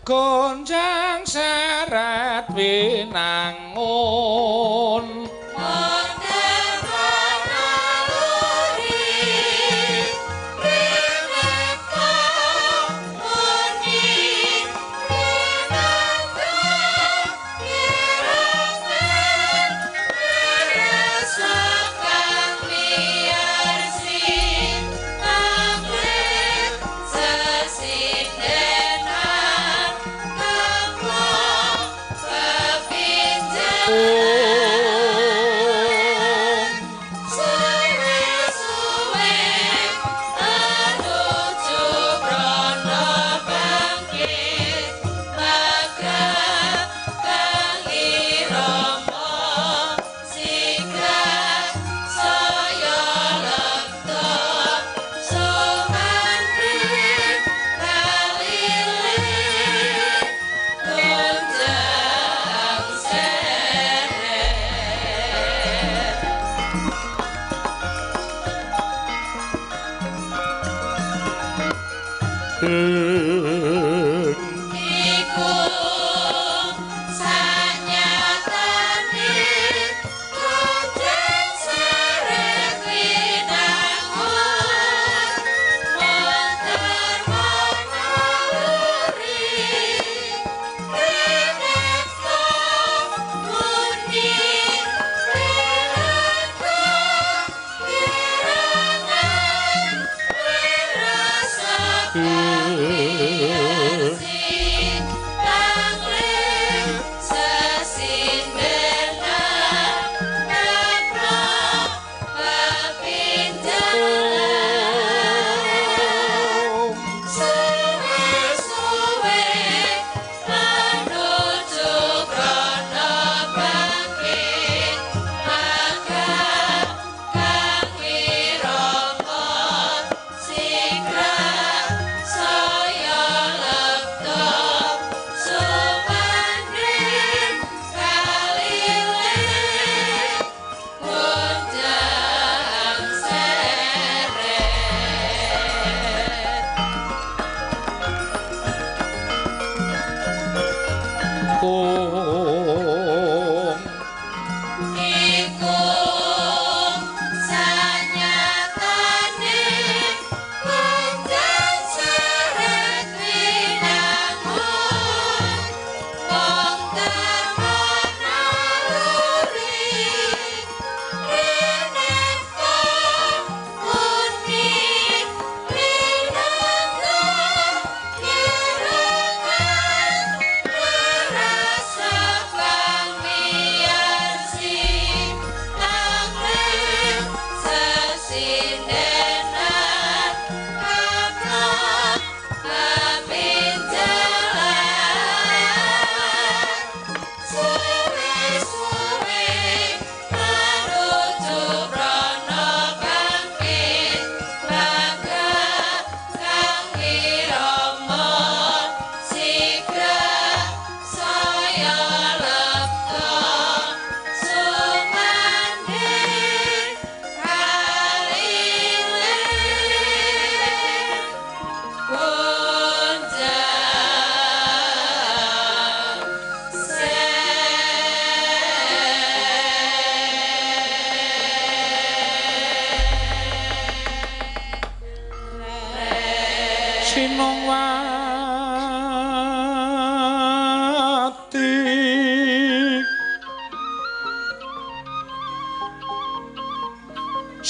gonjang seret winangun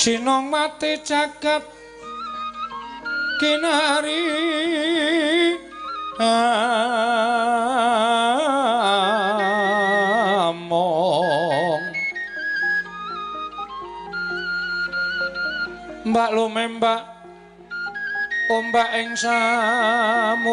Sinong mati jagat kinari among mbak lumembak ombak ing samudra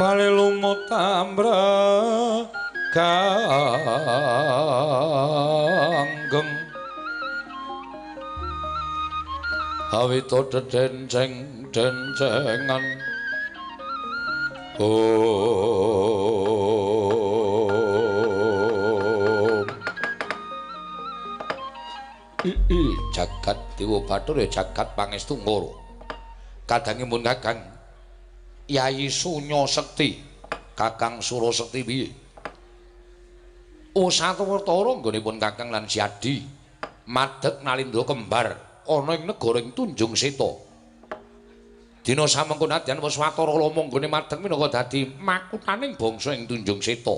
bale lumut ambra kanggeng Awita denceng-dencengan jagat Dewa Bathara jagat pangestu ngoro kadangipun Kakang Yayi Sunya Sekti Kakang Sura Sekti piye Usatawatara nggonipun Kakang lan Siadi madeg nalindra kembar ana ing negara ing Tunjung Seta dina samengko nadyan Waswatara Lama nggone madeg minangka dadi makuthaning bangsa ing Tunjung Seta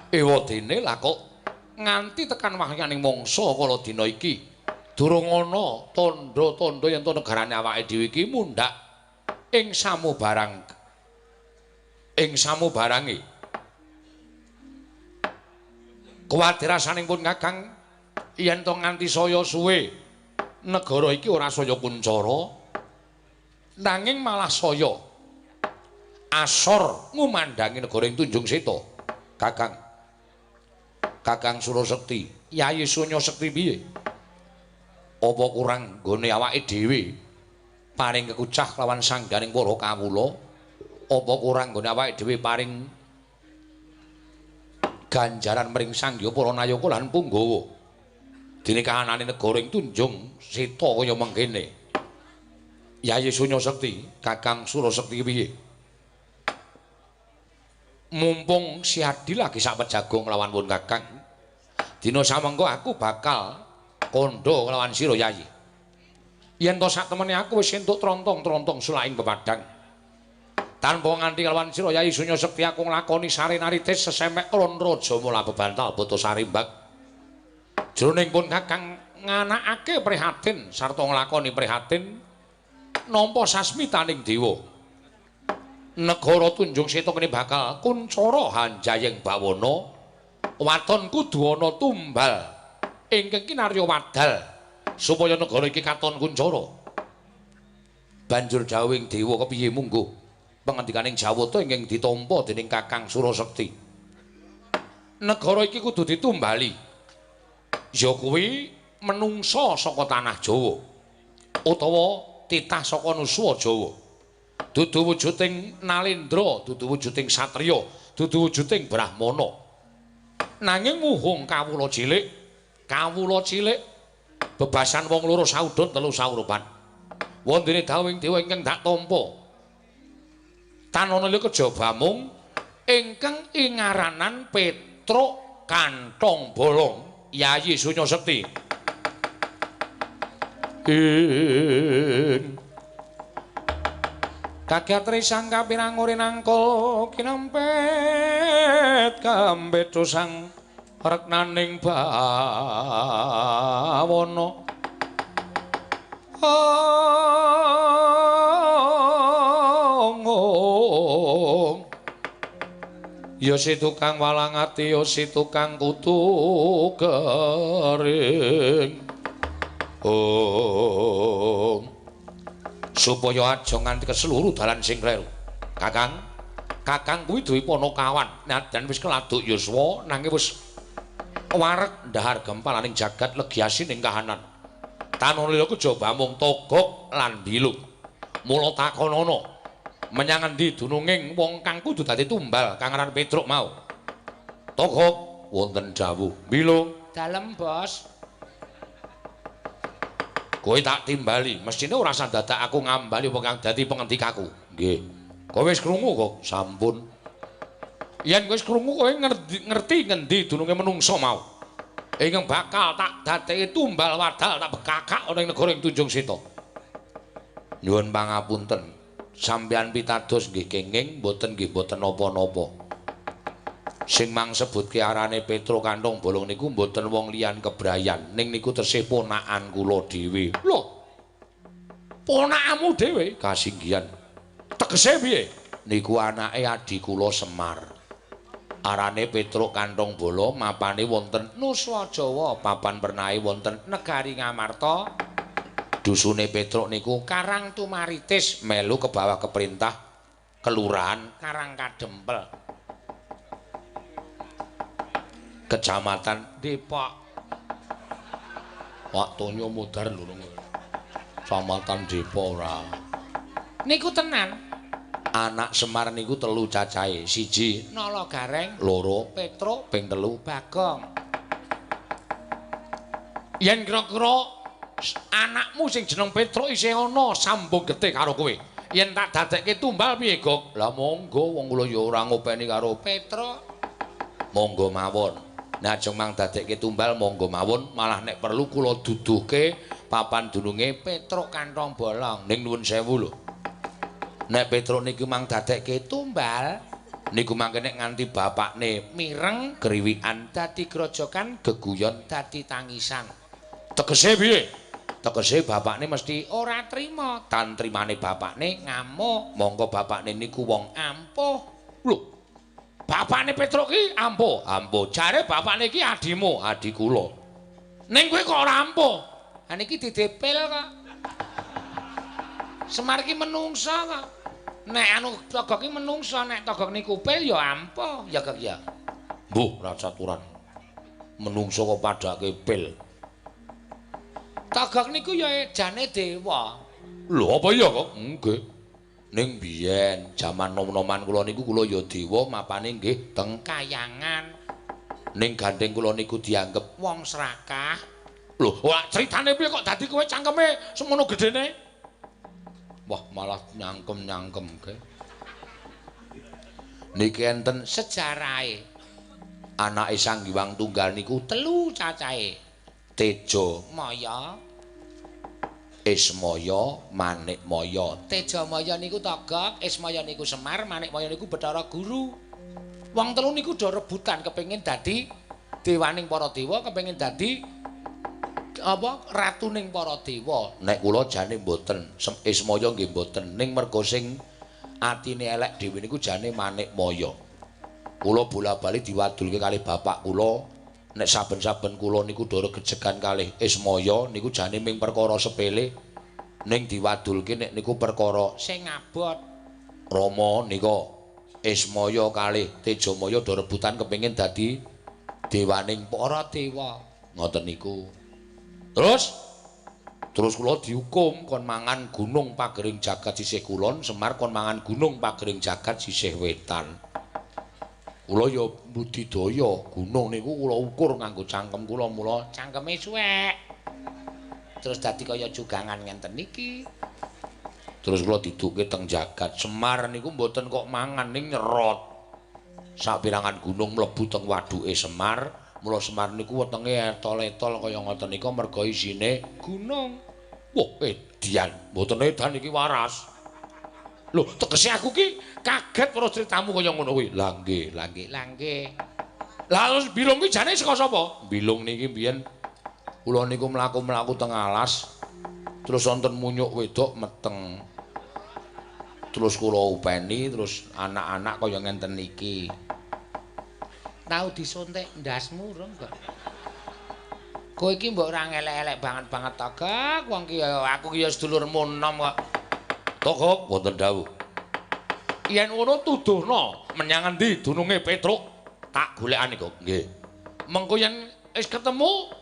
ewadene lah kok nganti tekan wahyaning mangsa kala dina iki durung ana tandha-tandha yen to negarane awake dhewe iki mundhak ing samubarange kuwatir-asanipun Kakang yen to nganti saya suwe negara iki ora saya kuncara nanging malah saya asor ngumandangi negara ing Tunjung Seta Kakang Sura Sekti Yayi Sunya Sekti piye apa kurang nggone awake dhewe paring kekucah lawan sangganing para kawula apa kurang nggone awake dhewe paring ganjaran mring sanggya para nayaka lan punggawa dene kahanane negara ing Tunjung Seta kaya mengkene Yayi Sunya Sekti Kakang Sura Sekti piye mumpung Siadi lagi sak pejagong lawan pun Kakang dina samengko aku bakal kandha kelawan sira Yayi yen to sak temene aku wis entuk trontong-trontong sulaing pepadang tanpa nganti kelawan sira Yayi Sunya Sekti aku nglakoni sare naritis sesemek ron raja mula bebantal boto sarimbak jroning pun Kakang nganakake prihatin sarta nglakoni prihatin nampa sasmitaning dewa negara Tunjung Seta kene bakal kuncara Hanjayeng Bawana waton kudu ana tumbal ingkang kinarya wadal supaya negara iki katon kuncara banjur dawuhing dewa kepiye mungguh pangendikaning Jawata ingkang ditampa dening Kakang Sura Sekti negara iki kudu ditumbali ya kuwi menungsa saka tanah Jawa utawa titah saka nuswa Jawa dudu wujuding Nalendra, dudu wujuding satriya, dudu wujuding brahmana. Nanging muhung kawula cilik bebasan wong loro saudon telu saurupan. Wondene dawuhing dewa ingkang dak tampa. Tanana kejaba mung ingkang ingaranan Petruk Kanthong Bolong Yayi Sunya Sekti. Kagyatri sang kapirang uri nangkul kinempet kambet sang reknaning bawana ya si tukang walang ati ya si tukang kutu kering supaya aja nganti keseluruh dalan sing kleru. Kakang kuwi duwe panakawan, nadan wis keladuk yuswa nanging wis wareg ndahar gempalaning jagat legiasi ning kahanan. Tanulila kejaba mung togok lan bilung. Mula takonana menyang endi dununging wong kang kudu dadi tumbal kang aran Petruk mau. Togok wonten dawuh, bilung dalem bos. Kowe tak timbali, mestine ora usah dadak aku ngambali wong kang dadi pengendikaku. Nggih. Kowe wis krungu kok? Sampun. Yen wis krungu kowe ngerti ngendi dununge menungsa mau. Ingkang bakal tak dadeki tumbal wadal tak bekakak ana ing negara ing Tunjung Seta. Nyuwun pangapunten. Sampeyan pitados nggih kenging, mboten nggih mboten napa-napa. Sing mang sebutke arane Petruk Kanthong Bolong niku mboten wong liyan kebrayan, ning niku tesih ponakan kula dhewe. Lho. Ponakmu dhewe kasinggihan. Tegese piye? Niku anake adhi kula Semar. Arane Petruk Kanthong Bolong mapane wonten Nuswa Jawa, papan pernahe wonten Negari Ngamarta. Dusune Petruk niku Karang Tumaritis melu ke bawah keperintah Kelurahan Karang Kadempel. Kecamatan Depok. Waktunya mudar lho. Kecamatan Depora. Niku tenan. Anak Semar niku 3 cacahe. 1 Nala Gareng, 2 Petruk, ping 3 Bagong. Yen kira-kira anakmu sing jeneng Petruk isih ana sambung getih karo kowe. Yen tak dadekke tumbal piye, Gok? Lah monggo wong kula ya ora ngopeni karo Petruk. monggo mawon. Nek ajeng mang dadekke tumbal monggo mawon, malah nek perlu kula duduhke papan dununge Petruk Kantong Bolong. ning nuwun sewu lho. Nek Petruk niku mang dadekke Tumbal niku mangke nek nganti bapakne mireng kriwikan dadi grojokan, geguyon dadi tangisan. tegese piye? Tegese bapakne mesti Ora trima, tantrimane bapakne ngamuk, monggo bapakne niku wong ampuh. lho. Bapakne Petruk ki ampuh, ampuh. Jare bapakne ki adimu, adi kula. Ning kowe kok ora ampuh? Ha niki didepil kok. Semar ki menungsa kok. Nek anu Togok ki menungsa, nek Togok niku pil ya ampuh, ya Gek ya. Mbuh, ra caturan. Menungso kok padake pil. Togok niku ya jane dewa. Lho apa iya kok? Nggih. Ning biyen jaman nom-noman kula niku kula ya dewa mapane nggih teng Kayangan ning gandeng kula niku dianggep wong serakah. lho, wah critane piye kok dadi kowe cangkeme semono gedene? Wah, malah nyangkem-nyangkem ke. Niki enten Sejarahe anake Sang Hyang Tunggal niku 3 cacahe. Teja, Maya, Ismaya, Manikmaya. Teja Maya niku Togok, Ismaya niku Semar, Manikmaya niku Bathara Guru. Wong 3 niku do rebutan kepengin dadi dewaning para dewa, kepengin dadi apa ratuning para dewa. Nek kula jane mboten, Ismaya nggih mboten, ning mergo sing atine elek dhewe niku jane Manikmaya. Kula bola-bali diwadulke kalih bapak kula. Nek saben-saben kula niku ndara gejegan kalih Ismaya niku jane ming perkara sepele, ning diwadulke nek niku perkara Sing abot. Rama nika Ismaya kalih Tejamaya ndara rebutan kepengin dadi dewaning para dewa. Ngoten niku. Terus kula dihukum kon mangan gunung pagering jagat sisih kulon, Semar kon mangan gunung pagering jagat sisih wetan. Kula ya budidaya gunung niku kula ukur nganggo cangkem kula mula Cangkeme suwek. Terus dadi kaya jugangan ngenten iki. terus kula diduke teng jagat. Semar niku mboten kok mangan ning nyerot. Sapirangan gunung mlebu teng waduke Semar. Mula Semar niku wetenge etol-etol kaya ngoten nika merga isine Gunung. wah edian, mboten edan iki waras. Lho, tegese aku ki kaget karo critamu kaya ngono kuwi. Lah nggih, lah nggih. Langge. Lah terus bilung ki jane saka sapa? Bilung niki biyen kula niku mlaku-mlaku teng alas. Terus wonten munyuk wedok meteng. Terus kula upeni terus anak-anak kaya ngenten iki. Tau disuntik ndasmu rong kok. Kowe iki mbok ora ngelek-elek banget Togok, wong ki aku ki ya sedulurmu enom kok. Togok wonten dawuh. Yen ngono tuduhna menyang endi dununge Petruk? Tak golekane kok. Nggih. Mengko yen wis ketemu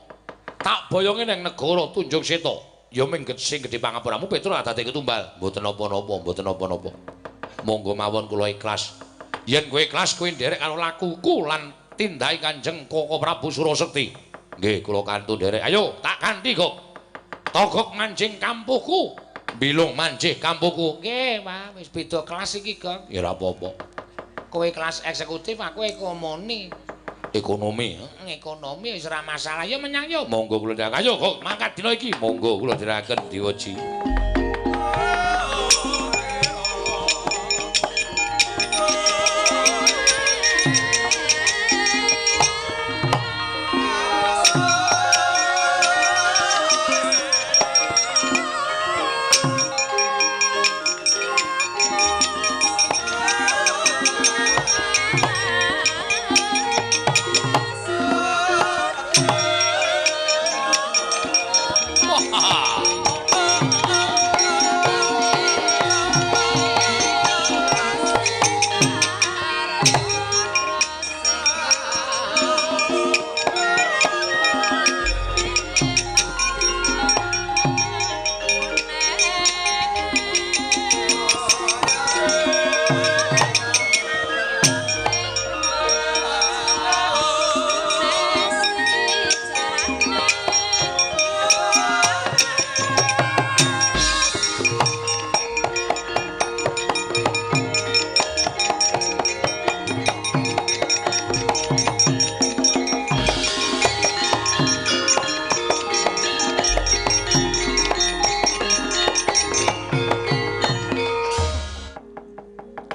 tak boyonge ning negara Tunjung Seta. Ya ming sing gedhe pangapuramu Petruk adate ketumbal. Mboten napa-napa, mboten napa-napa. Monggo mawon kula ikhlas. Yen kowe ikhlas kowe nderek karo lakuku lan tindake Kanjeng Koko Prabu Surasekti. Nggih, kula kantun nderek. Ayo, tak kanthi kok. Togok manjing kampuhku. Bilung manjih kampuhku. Nggih, Pak, wis beda kelas iki, Gong. Ya ora apa-apa. Kowe kelas eksekutif, aku ekonomi. Ekonomi. Ekonomi wis ora masalah. Ya menyang yo. Monggo kula nderek. Ayo kok mangkat dina iki. Monggo kula nderekaken diwaji.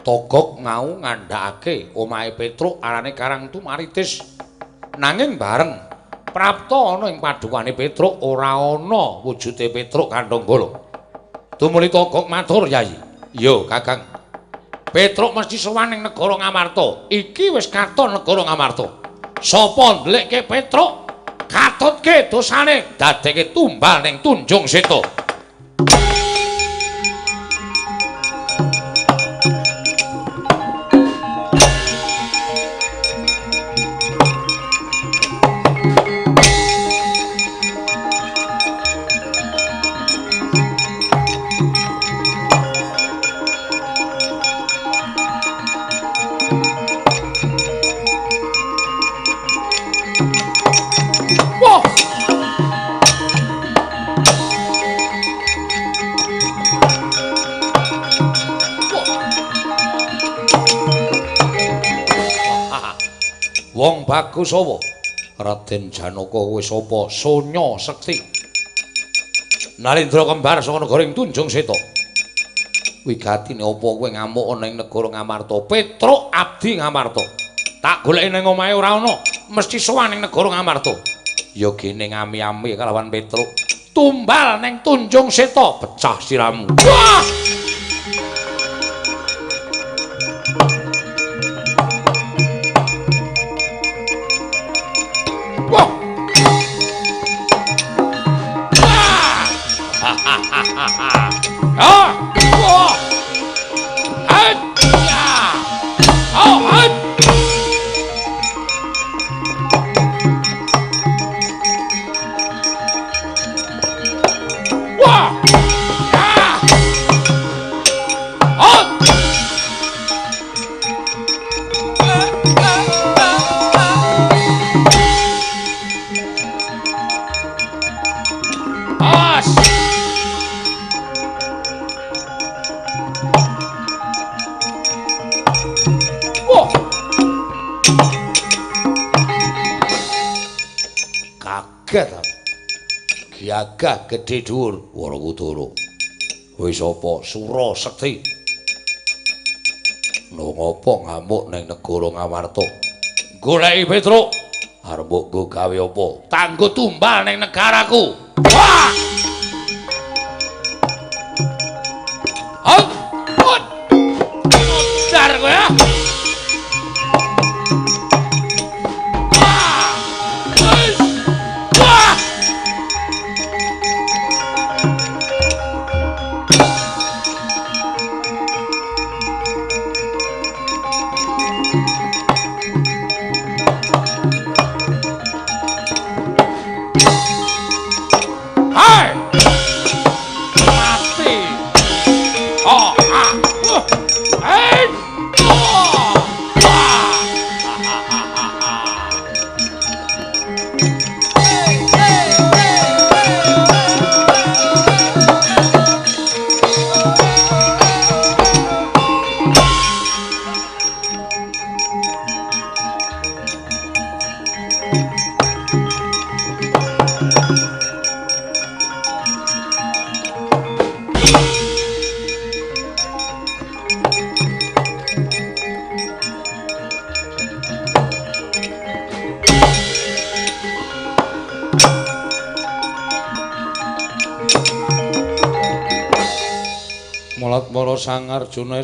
Togok mau ngandhakake omahe Petruk arane Karang Tumaritis. Nanging bareng prapta ana ing padukane Petruk ora ana wujude Petruk Kanthonggala. Tumuli Togok matur, "Yayi." "Yo, Kakang. Petruk mesti sowan ning negara Ngamarta. Iki wis katon negara Ngamarta. Sapa ndelikke Petruk katutke dosane dadekke tumbal ning Tunjung Seta." Wong Bagusawa, Raden Janaka wis apa Sonya Sekti. Narendra kembar saka negaring Tunjung Seta. Wigatine apa kowe ngamuk ana ing negara Ngamarta? Petruk abdi Ngamarta. Tak goleki ning omahe ora ana, mesti sowan ning negara Ngamarta. Ya gene ngami-ami kalawan Petruk. Tumbal ning Tunjung Seta, pecah siramu. Wah! Gagah gedhe dhuwur Warakudara. Wis apa Sura Sekti? Lho ngopo ngamuk ning negara Ngamarta? Goleki Petruk. Arep mbok gawe apa? Tanggo tumbal ning negaraku. Wah! Hot! Dar kowe ya. Sang Arjuna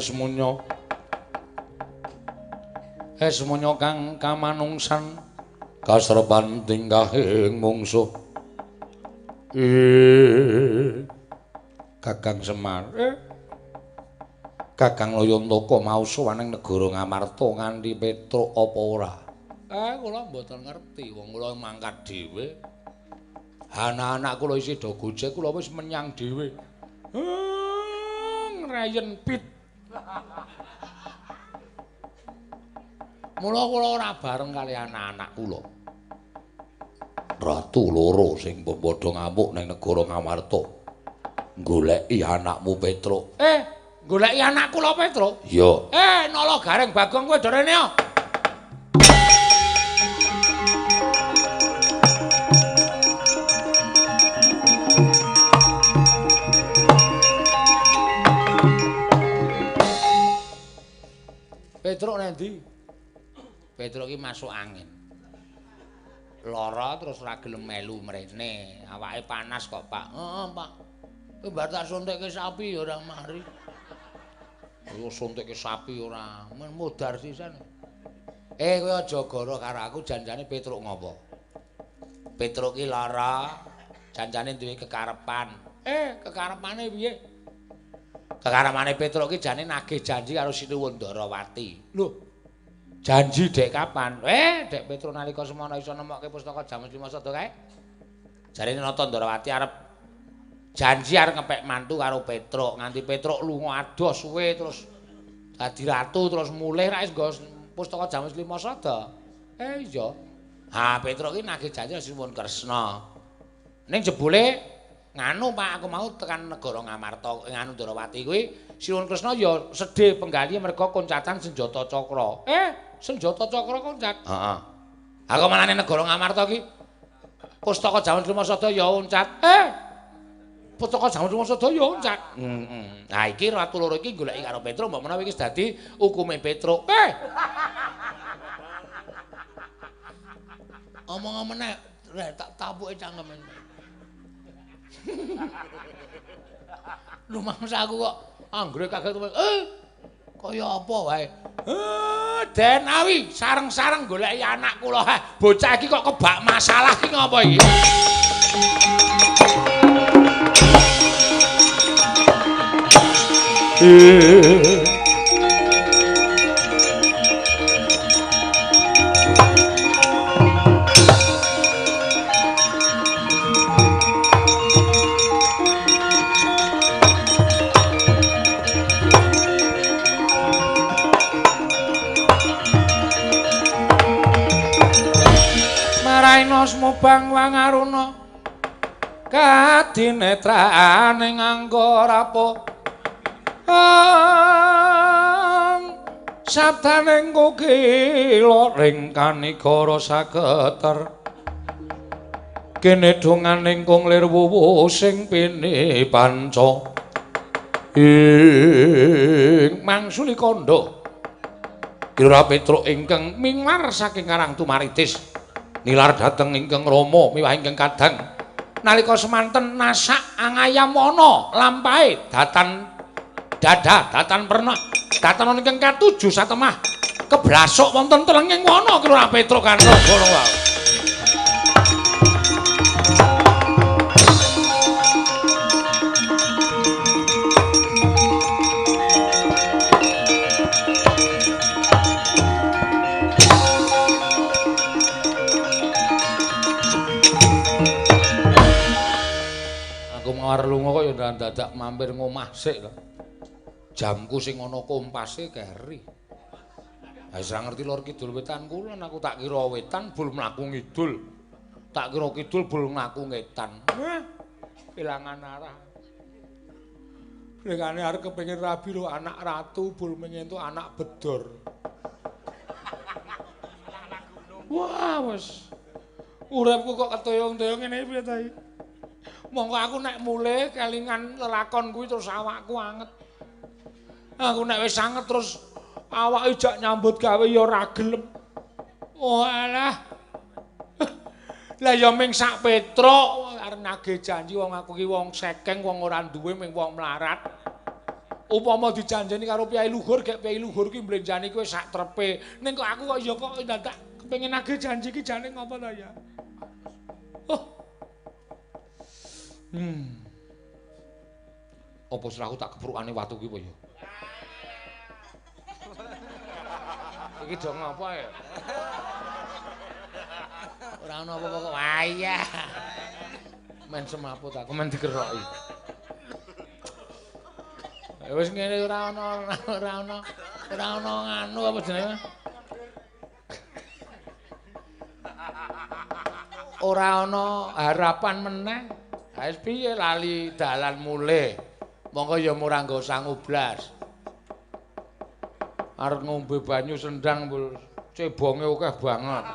Esmunya kang kamanungsan kasrepan tingkahing mungsuh. Kakang Semar, Kakang Layantaka mau sowan ing negara Ngamarta nganthi Petruk apa ora? Kula mboten ngerti, wong kula mangkat dhewe. Anak-anak kula isih do gojek, kula wis menyang dhewe. Ngreyen pit. Mula kula ora bareng kali anak-anak kula. Ratu loro sing padha ngamuk ning negara Ngamarta. Goleki anakmu Petruk. Goleki anakku lho Petruk? Iya. Nala Gareng Bagong kowe do rene yo. Petruk nek ndi? Petruk iki masuk angin. Lara terus ora gelem melu mrene. Awake panas kok, Pak. Heeh, Pak. Kowe bar tak suntikke sapi ya ora mari. Yo suntikke sapi ora men modar sisan. Kowe aja goro karo aku janjane Petruk ngopo? Petruk ki lara, janjane duwe kekarepan. Kekarepane piye? Kekarepane Petruk ki jane nagih janji karo Siti Wondarawati. Lho, janji dek kapan? Dek Petruk nalika semana iso nemokke pustaka Jamus Lima Sada kae. Jarine Nata Ndarawati arep janji arep ngepek mantu karo Petruk, nganti Petruk lunga adoh suwe terus dadi ratu terus mulih ra wis nggo pustaka Jamus Lima Sada. Iya. Ha, Petruk ki nagih janji Sinuwun Kresna. Ning jebule nganu Pak, aku mau tekan negara Ngamarta nganu Ndarawati kuwi Sinuwun Kresna ya sedhe penggali merga koncatan senjata cakra. Senjata cakra koncat. Heeh. Aku manane negara Ngamarta ki pustaka Jamus Lima Sada ya oncat. Pustaka Jamus Lima Sada ya oncat. Nah iki ratu loro iki goleki karo Petruk mbok menawa iki dadi hukume Petruk. Omong meneh tak tapuke cangkemen. Lho mangsa aku kok anggere kaget kaya apa wae. Den awi sareng-sareng goleki anak kula. Bocah iki kok kebak masalah ki ngopo iki? Raina smubang wangaruna kadinetrane nganggo rapo sabdaning kukila ring kanigara sageter kene donganing kung lir wuwu sing pini panca ing mangsuli kandha kira Petruk ingkang mingwar saking Karang Tumaritis nilar dhateng ingkang Rama miwah ingkang kadang nalika semanten nasak angayamana lampahe datan datan pernah datan ingkang katujuh satemah keblasok wonten telenging wana kira Petruk kanthi ngono wae. Mawar lunga kok ya dadak mampir ngomah sik lho. Jamku sing ana kompase keri. Ha wis ra ngerti lor kidul wetan kulon aku tak kira wetan bul mlaku ngidul. Tak kira kidul bul mlaku ngetan. Kelangan arah. Rekane arep kepengin rabi lho anak ratu bul menyentuh anak bedor. Wah wis. Uripku kok ketoyong-toyong ngene piye ta iki? Monggo aku nek mulih kelingan lelakon kuwi terus awakku anget. Aku nek wis anget terus awake jak nyambut gawe ya ora gelem. Oh alah. Lah ya ming sak Petruk arep nagih janji wong aku ki wong sekeng wong ora duwe ming wong melarat. Upama dijanjeni karo piyai luhur gek piyai luhur ki mblenjani kowe sak trepe. Ning kok aku kok ya kok dadak kepengin nagih janji ki jane ngopo ta ya? Apa sira aku tak keprukane watu ki apa ya? Iki do ngapa ya? Ora ana apa-apa kok. Wah iya. Men semaput aku men dikeroki. Wis ngene ora ana nganu apa jenenge? Ora ana harapan meneh. Wis piye lali dalan mulih. Monggo ya murah nggo sangublas. Arep ngombe banyu sendang mbul cebonge akeh banget.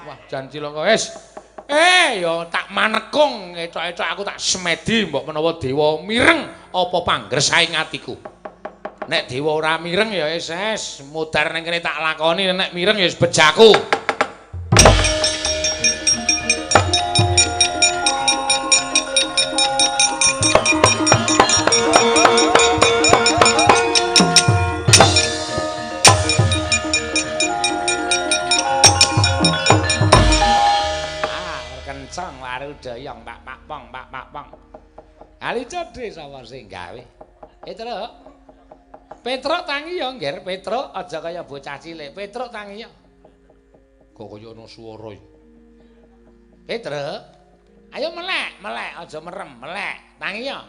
Wah, jan cilaka wis. Ya tak manekung ecok-ecok aku tak semedi mbok menawa dewa mireng apa panggresaing atiku. Nek dewa ora mireng ya es mudar ning kene tak lakoni nek mireng ya wis bejaku. Kencang waru doyong pak pong. Ali cedhe sapa sing gawe? Petruk. Petruk tangi ya, Ngger. Petruk aja kaya bocah cilik. Petruk tangi ya. Kok kaya ana swara iki. Petruk. Ayo melek, aja merem, melek. Tangi ya.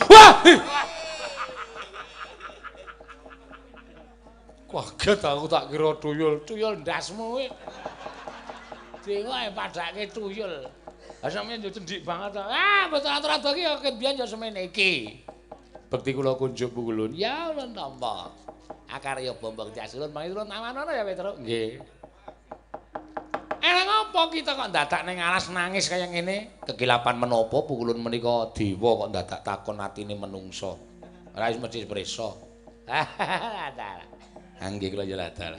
Wah! Kaget aku tak kira tuyul ndasmu kuwi. Dewa padake tuyul. Lah sampeyan yo cendik banget. Betul aturan iki ya ket biyen yo semene iki. Bekti kula kunjuk pukulun. Ya ulun tampa. Akar ya bombong jasulun mangke ulun tamanana ya Petruk. Nggih. Ngopo kita kok dadak ning alas nangis kaya ngene? Kegilapan menapa pukulun menika dewa kok dadak takon atine menungso. Ora wis mesti prisa. Nggih kula ya ladal.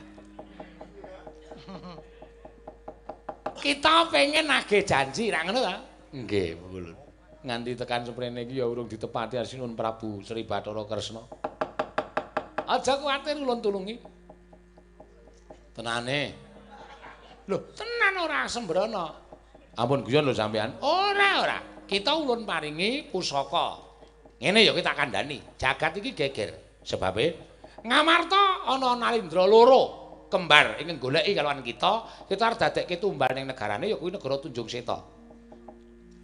Kita pengen nagih janji, ra ngono ta? Nggih, pukulun. Nganti tekan seprene iki ya urung ditepati Asinun Prabu Sri Bathara Kresna. Aja kuwatir ulun tulungi. Tenane. Lho, tenan ora sembrono. Ampun guyon lho sampean. Ora. Kita ulun paringi pusaka. Ngene ya kita kandhani. Jagat iki geger. Sebabe Ngamarta ana Nalindra loro. Kembar ingin goleki kalawan kita arep dadekke tumbal ning negarane ya kuwi negara Tunjung Seta.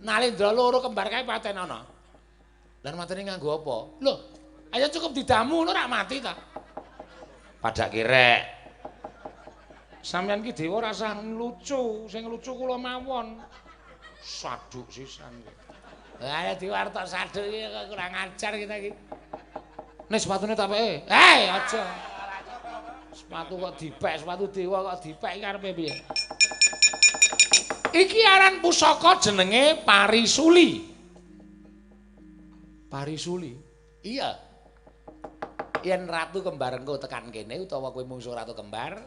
Nalindra loro kembar kae paten ana. Lan matene nganggo apa? Lho, ayo cukup didamu ngono rak mati ta. Padak kirek. Sampeyan ki dewa rasah lucu, sing lucu kula mawon. Saduk sisan. Ayo diwartok saduk iki kurang ajar kita iki. Nek sepatune tak peke. Aja. Sepatu kok dipek, sepatu dewa kok dipek karepe piye? Iki aran pusaka jenenge Parisuli. Parisuli. Iya. Yen ratu kembar engko tekan kene utawa kowe mungsuh ratu kembar,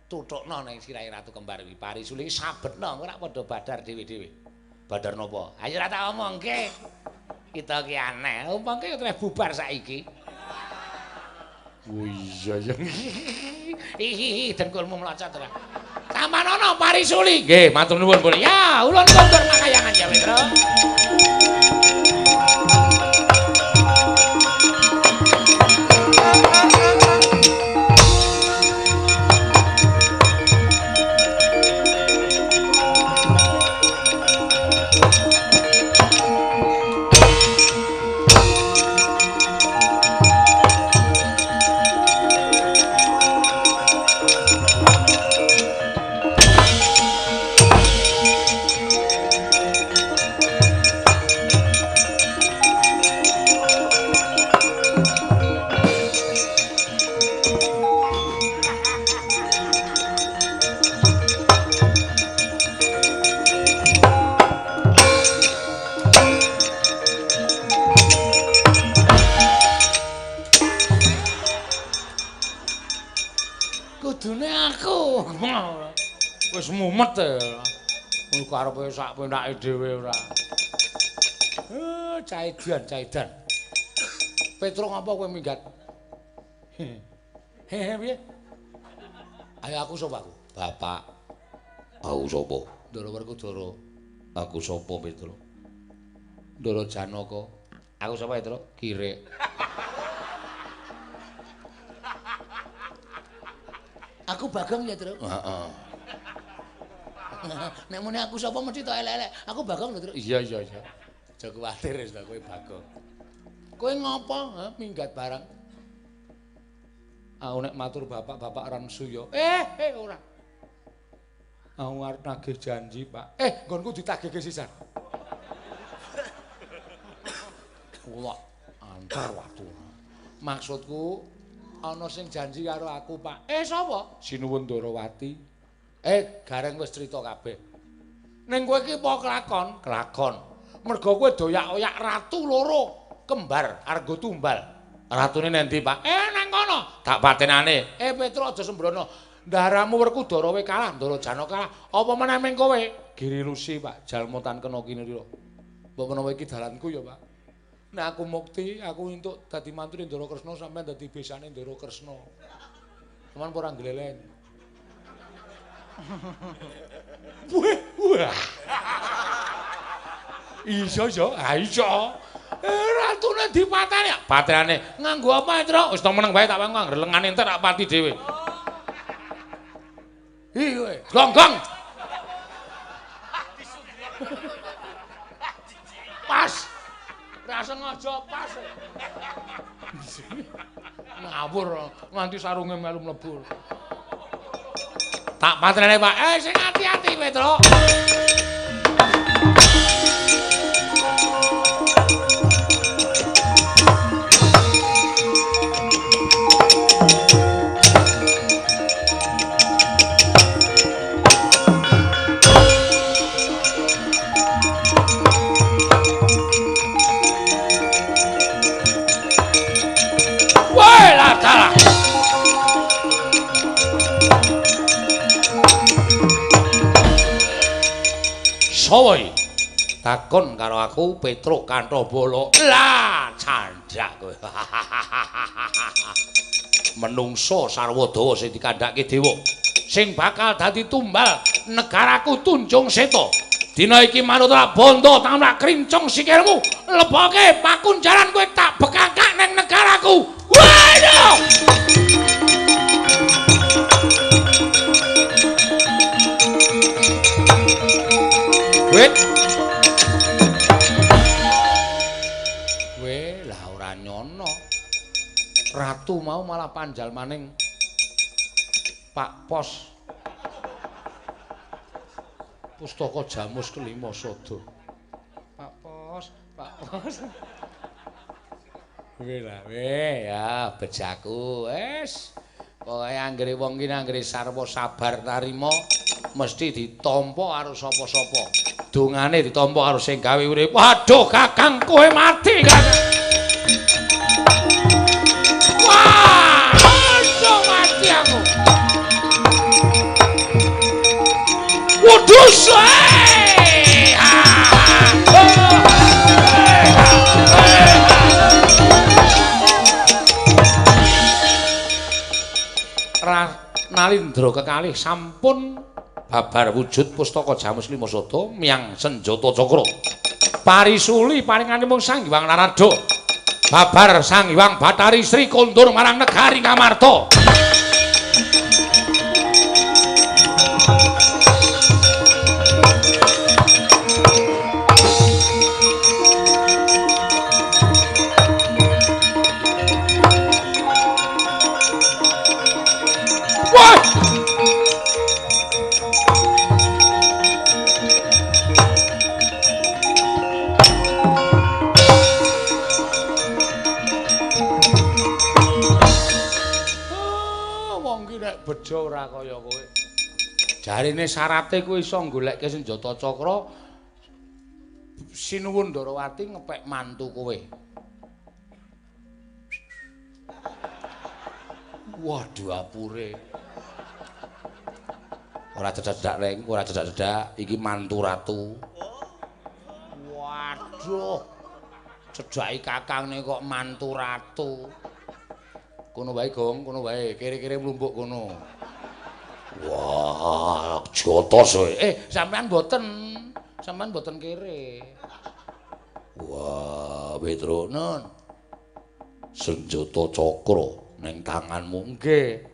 tuthukno ning sirahe ratu kembar iki. Parisuli sabetno ora padha badar dhewe-dhewe. Badar napa? Ayo ora tak omongke. Kita ki aneh. Umpamane kok bubar saiki. Oh iya ya. Dengkulmu melocot ora. Sampanono Parisuli. Nggih, matur nuwun pun. Ya, ulun kondur makayangan ya, Petro. Wis mumet e. Karepe sak penake dhewe ora. Caidan. Petro ngapa kowe minggat? Piye? Ayo aku sapa aku? Bapak. Aku sapa? Ndara Werkudara. Aku sapa Petro? Ndara Janaka. Aku sapa Petro? Kirek. Aku Bagong ya, Tru? Heeh. Nek muni aku sapa mesti tok elek-elek. Aku Bagong lho, Tru. Iya. Aja kuwatir wis kowe Bagong. Kowe ngopo? Minggat barang. Aku nek matur bapak ran suya. Ora. Aku arep nagih janji, Pak. Nggonku ditagihke sisan. Kula antar watu. Maksudku ana sing janji karo aku, Pak. Sapa? Sinuwun Darawati. Gareng wis crita kabeh. Ning kowe iki apa kelakon? Kelakon. Mergo kowe doyak-oyak ratu loro. kembar Arga Tumbal. Ratune nendi, Pak? Nang kono. Tak patenane. Petro aja sembrono. Ndaramu Werkudara we kalah, Ndara Janaka kalah. Apa meneh ming kowe? Giri Lusi, Pak. Jalmutan kena kinira. Mbok menawa iki dalanku ya, Pak. Nek aku mukti, aku entuk dadi mantune Ndara Kresna sampeyan dadi besane Ndara Kresna. Cuman ora gleleng. Wah. Iso iso, iso. Ratune dipateni. Patrane nganggo apa, Tru? Wis to meneng bae tak wangko ngrelengane entek tak pati dhewe. Iki kowe, gonggong. Pas. Ra sengaja pas. Ngawur nganti sarunge melu mlebu. Tak patrene, Pak. Sing ati-ati kowe, Tru. Sapa iki? Takon karo aku Petruk Kanthabala. Lah, candhak kowe. Menungso sarwa dawa sing dikandhake dewa, sing bakal dadi tumbal negaraku Tunjung Seta. Dina iki manut bondo tamrak krincung sikilmu, leboke pakunjaran kowe tak bekakak ning negaraku. Waduh! Wit. Weh, lah ora nyono. Ratu mau malah panjal maning Pak Pos. Pustaka Jamus kelima Sada. Pak Pos. Weh lah, ya bejaku. Wis. Pokoke anggere wong ki anggere sarwa sabar narima mesti ditampa karo sapa-sapa. Dungane ditampa karo sing gawe urip. Waduh, Kakang kowe mati, Kakang. Wah, aduh mati aku. Waduh, Nalindra kekalih sampun babar wujud Pustaka Jamus Lima Sada miyang senjata cakra. Parisuli paringanipun Sang Hyang Narada. Babar Sang Hyang Bathari Sri kondur marang negari Ngamarta. Bejo ora kaya kowe. Jarine syarate kowe iso goleke senjata cakra sinuwun Ndarawati ngepek mantu kowe. Waduh apure. Ora cedak-cedak Reng, ora cedak-cedak iki mantu ratu. Waduh. Cedhaki kakangne kok mantu ratu. Kono wae Gong, kono wae, kere-kere mlumpuk kono. Wah, jotos kowe. Sampean mboten kere. Wah, Petro, Nun. Senjata cakra ning tanganmu nggih.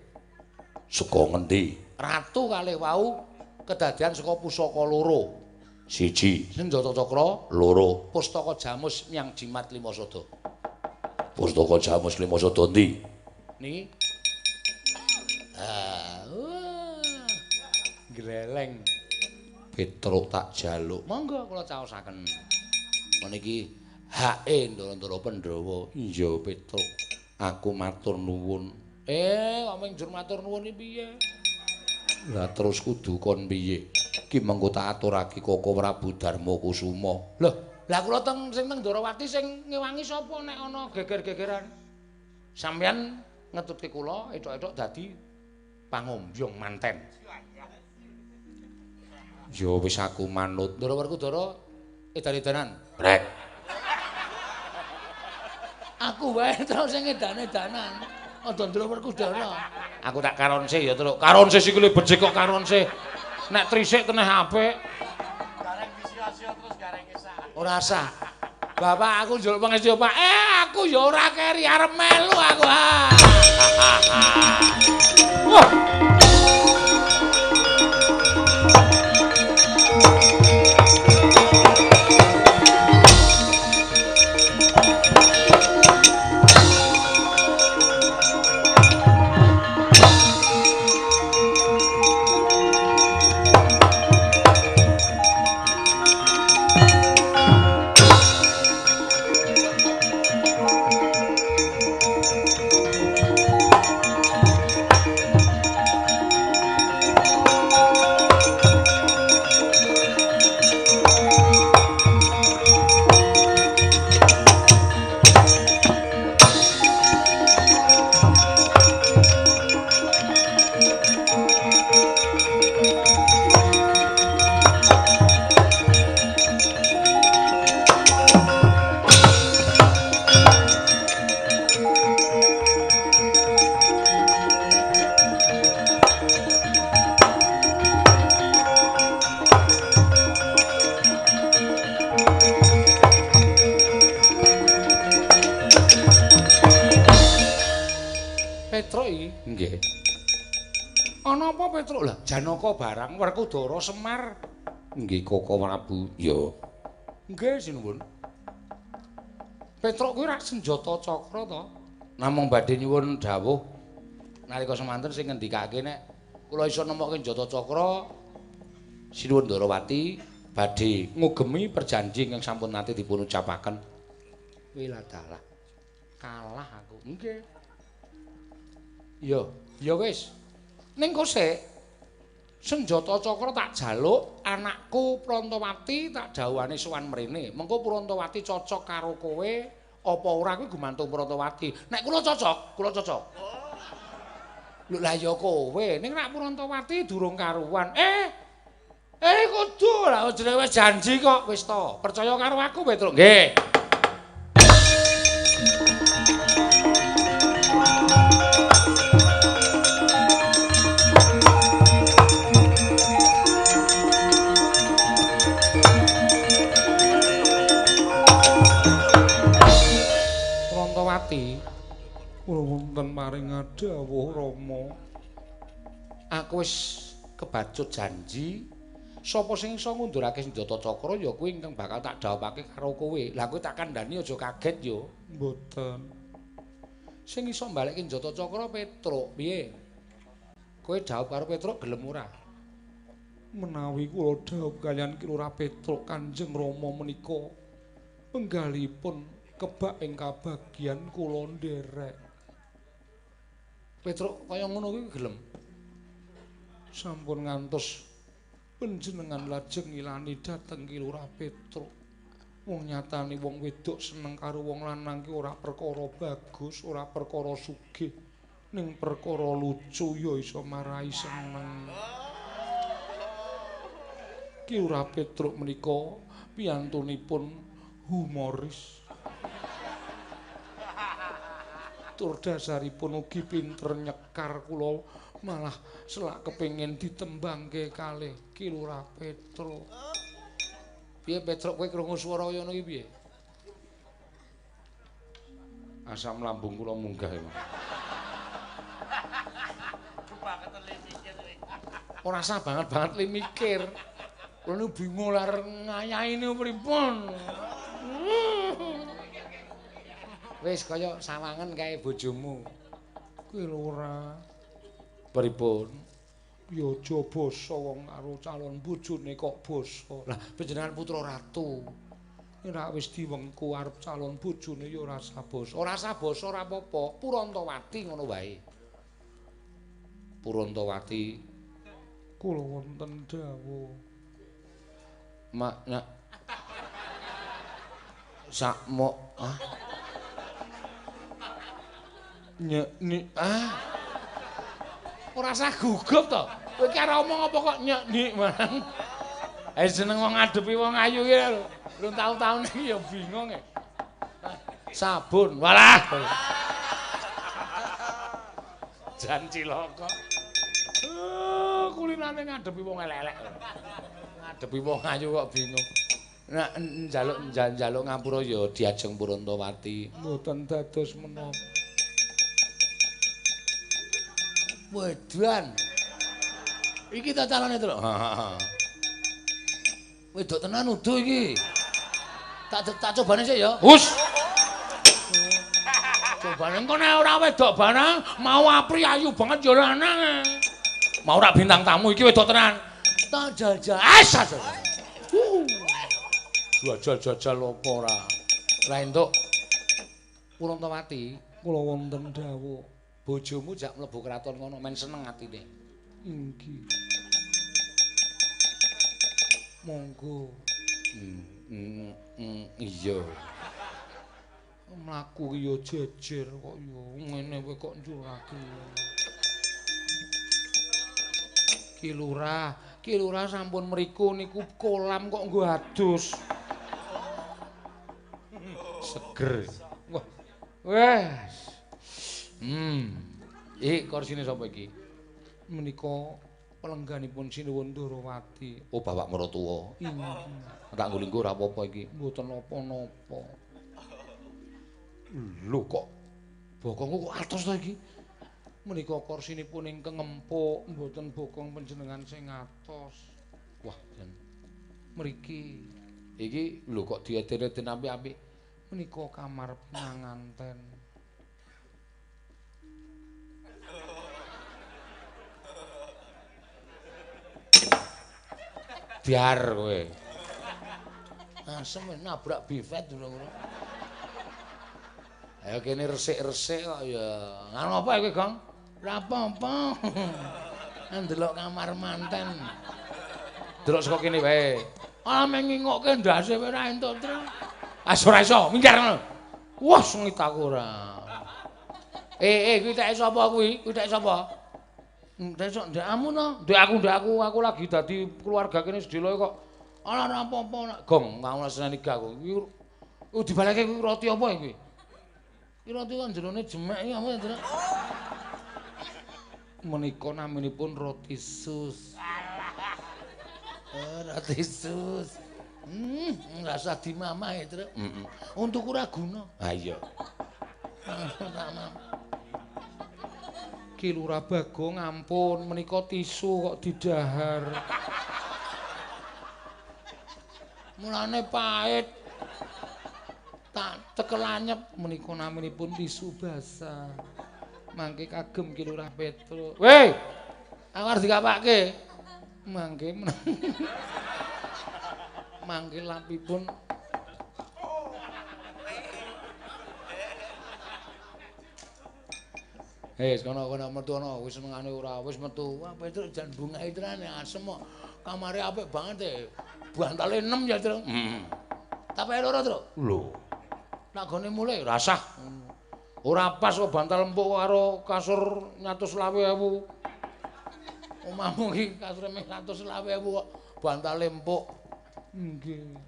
Saka ngendi? Ratu kalih wau kedadian saka pusaka loro. Siji, senjata cakra, loro, Pustaka Jamus Myang Jimat Lima Sada. Pustaka Jamus Lima Sada ndi? Niki. Gleleng. Petruk tak jaluk. Monggo kula caosaken. Meniki hake Ndara Pandhawa. Iya Petruk. Aku matur nuwun. Kok ming njur matur nuwun iki piye? Lah terus kudu kon piye? Ki mengko tak aturake Koko Prabu Darma Kusuma. Lho, Lah kula sing teng Ndorowati sing ngewangi sapa nek ana geger-gegeran? Sampeyan ngetutke kula edok-edok dadi pangombyong manten. Ya wis aku manut. Ndara Werkudara edan-edanan. Brek. Aku wae terus sing edan-edanan. Aja Ndara Werkudara. Aku tak karonse ya, Truk. Karonse sikile becik kok karonse. Nek trisik teneh apik. Gareng bisio-sio terus gareng kesak. Ora sah. Bapak aku njaluk pangestu, Pak. Aku ya ora keri arep melu aku. Wah. Petruk iki? Nggih. Ana apa Petruk lah? Janaka barang Werkudara Semar. Nggih Koko Prabu. Ya. Nggih sinuwun. Petruk kuwi rak senjata cakra to? Namung badhe nyuwun dawuh nalika semanten sing ngendikake nek kula iso nemokke senjata cakra sinuwun Ndarawati badhe ngugemi perjanji ingkang sampun nate dipun ucapaken. Wiladalah. Kalah aku. Nggih. Ya wis. Ning kosek senjata cakra tak jaluk anakku Prantawati tak dawuhane sowan mrene. Mengko Prantawati cocok karo kowe apa ora kuwi gumantung Prantawati. Nek kula cocok. Lho lah ya kowe ning nek Prantawati durung karuan. Kudu lah jenenge wis janji kok wis to. Percaya karo aku Petruk. Nggih. Prantawati kula wonten maring dawuh Rama. Aku wis kebacut janji sapa sing iso ngundurake senjata cakra ya kuwi ingkang bakal tak dhawuhake karo kowe. Lah kowe tak kandhani aja kaget yo. Mboten. Sing iso mbalekke senjata cakra Petruk, piye? Kowe dhawuh karo Petruk gelem ora? Menawi kula dhawuh kaliyan Kilura Petruk Kanjeng Rama menika penggalipun kebak ing kabagyan kula nderek. Petruk kaya ngono kuwi gelem. Sampun ngantos panjenengan lajeng ngilani dhateng Kilura Petruk. Wong nyatane wong wedok seneng karo wong lanang ki ora perkara bagus, ora perkara sugih, ning perkara lucu ya iso marai seneng. Kilura Petruk menika piyantunipun humoris. Tur dasaripun ugi pinter nyekar kula malah selak kepengin ditembangke kalih Kilura Petruk. Piye Petruk kowe krungu swara kaya ngono iki piye? Asam lambung kula munggah iki. Ora sah banget li mikir. Kula niku bingung lar ngayaine pripun. Wis kaya sawangen kae bojomu. Kuwi lho ora. Pripun? Ya aja basa wong karo calon bojone kok basa. Lah panjenengan putra ratu. Nek wis diwengku arep calon bojone ya ora usah basa. Ora usah basa ora apa-apa. Purantawati ngono wae. Purantawati kula wonten dawuh. Mak nak Sakmo nyek ora usah gugup to. Kowe iki arep omong apa kok nyek barang. Seneng wong ngadepi wong ayu iki lho. Lu taun-taun iki ya bingung e. Sabun. Walah. Jan cilaka. Kulinane ngadepi wong elek-elek. Ngadepi wong ayu kok bingung. Nek njaluk ngapura ya diajeng Purantawati. Mboten dados menapa. Wedan. Iki ta calone to lho. Wedok tenan udo iki. Tak cobane sik ya. Hus. Cobane engko nek ora wedok barang mau apri ayu banget ya lanang. Mau ora bintang tamu iki wedok tenan. Tak jajal. Asas. Jajal apa ora? Lah entuk Purantawati, kula wonten dawuh. Bojomu jak mlebu kraton ngono men seneng atine. Nggih. Monggo. Iya. Mlaku ya jejer kok ya ngene kowe kok njurake. Ki Lurah sampun mriku niku kolam kok nggo adus. Seger. Wah. Wes. Iki kursine sapa iki? Menika pelengganipun Sinuwun Ndorowati. Oh, Bapak Maratuwa. Iya. Tak nggulingku ora apa-apa iki. Mboten napa-napa. Lho kok bokongku kok atos ta iki? Menika kursinipun ingkang empuk, mboten bokong panjenengan sing atos. Wah, jan. Mriki. Iki lho kok dieden-eden apik-apik. Menika kamar pinanganten. Biar kowe. Asem nabrak bifet ngono. Ayo kene resik-resik kok ya. Ngono apa kowe, Gong? Ora apa-apa. Ndelok kamar manten. Delok saka kene wae. Ah meng ngingokke ndase kowe ora entuk terus. Ora iso, minggir ngono. Wah, sengit aku ora. Kuwi teke sapa kuwi? Kuwi teke sapa? Desok ndekmu no, ndek aku lagi dadi keluarga kene sedelo kok. Ora apa-apa nek Gong, mau seneni gak aku. Iki dibaleke kuwi roti apa iki? Iki roti kok jerone jemek iki apa to? Menika naminipun roti sus. Roti sus. Enggak usah dimamah ya, Truk. Untuk ora guna. Ha iya. Ki Lurah Bagong ampun menika tisu kok didahar. Mulane pahit. Tak cekel anyep menika naminipun tisu basah. Mangke kagem Ki Lurah Petro. Weh. Aku arep dikapake. Mangke mangke lampipun kono metu ana wis senengane ora wis metu. Wah, Petro jan bungake terane asem kok. Kamare apik banget e. Bantale 6 ya, Tru. Tapi loro, Tru. Lho. Nak gone mulai rasah. Ora pas kok bantal empuk karo kasur 120.000. Omahmu iki kasure 120.000 kok bantale empuk. Nggih.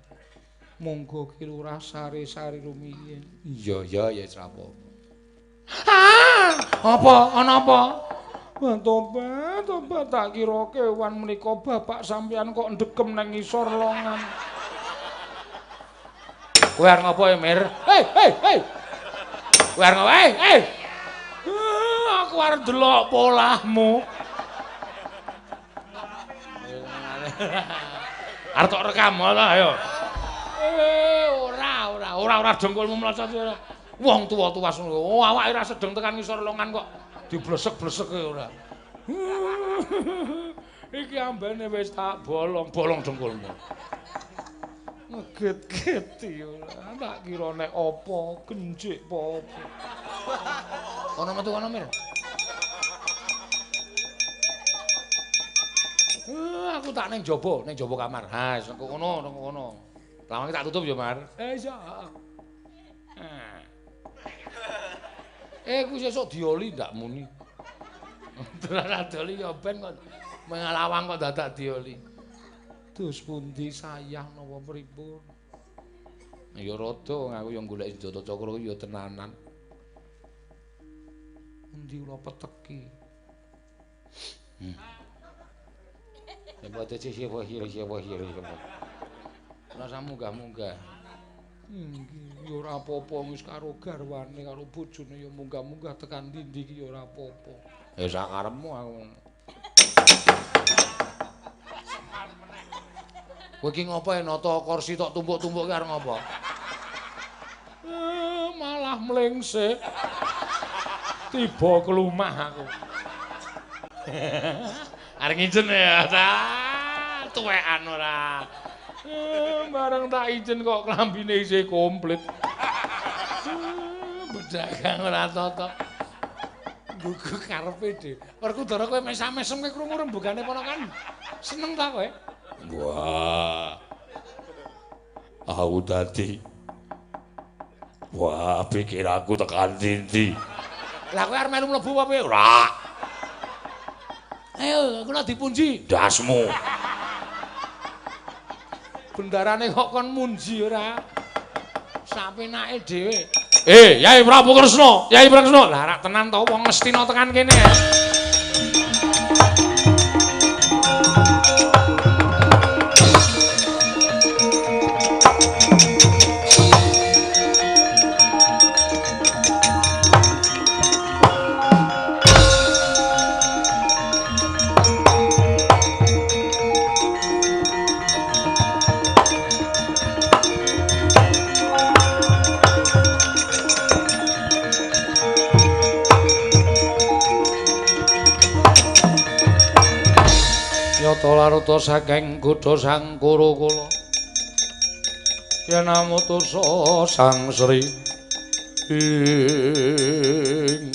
Monggo Ki Lurah sari-sari rumiyin. Iya ya apa. Apa? Ana apa? Tobat tak kira kewan menika bapak sampeyan kok ndegem nang ngisor longan. Kowe arep ngopo ya, Mir? Hei. Kowe arep ngopo? Hei. Aku arep delok polahmu. Arep tok rekam ta ayo. Ora dengkulmu mlocot ora. Wong tuwa-tuwa ngono. Oh, awake ora sedeng tekan ngisor longan kok diblesek-blesek ora. Iki ambene wis tak bolong dengkulmu. Ngeget-geti ora. Tak kira nek apa genjik apa. Ono metu kono, Mir. Aku tak ning jaba kamar. Ha, wis engko ngono. Lawange tak tutup ya, Mar. Iso. Ku sesuk dioli ndak muni. Ora dioli ya ben kok mengalawang kok dadak dioli. Dus pundi sayang napa pripun? Ya rada aku yang golek senjata cakra ya tenanan. Endi kula peteki? Ya boten siapa hira. Lah samunggah-munggah. Ya ora apa-apa wis karo garwane karo bojone ya munggah-munggah tekan ndi iki ya ora apa-apa. Ya sakarepmu aku. Kowe iki ngopo nata kursi tok tumpuk-tumpuk ki arep ngopo? Malah mlengsik. Tiba kelumah aku. Arep ngijen ya ta. Tuwekan ora. Bareng tak ijen kok klambine isih komplit. Bedagang ora tata. Gugu karepe dhewe. Werkudara kowe mesam-mesem kowe krungu rembugane ponakan. Seneng ta kowe? Wah. Aku dadi. Wah, pikir aku tekan ndi. Lah kowe arep melu mlebu apa kowe? Ora. Ayo, kena dipunji. Dasmu. Bendarane kok kon munji ora. Sapenake dhewe. Yai Prabu Kresna, Yai Prabu Kresna. Lah rak tenan to wong Ngastina tekan kene. Laruta saking kutha Sang Kurukula yen amutusa Sang Sri ing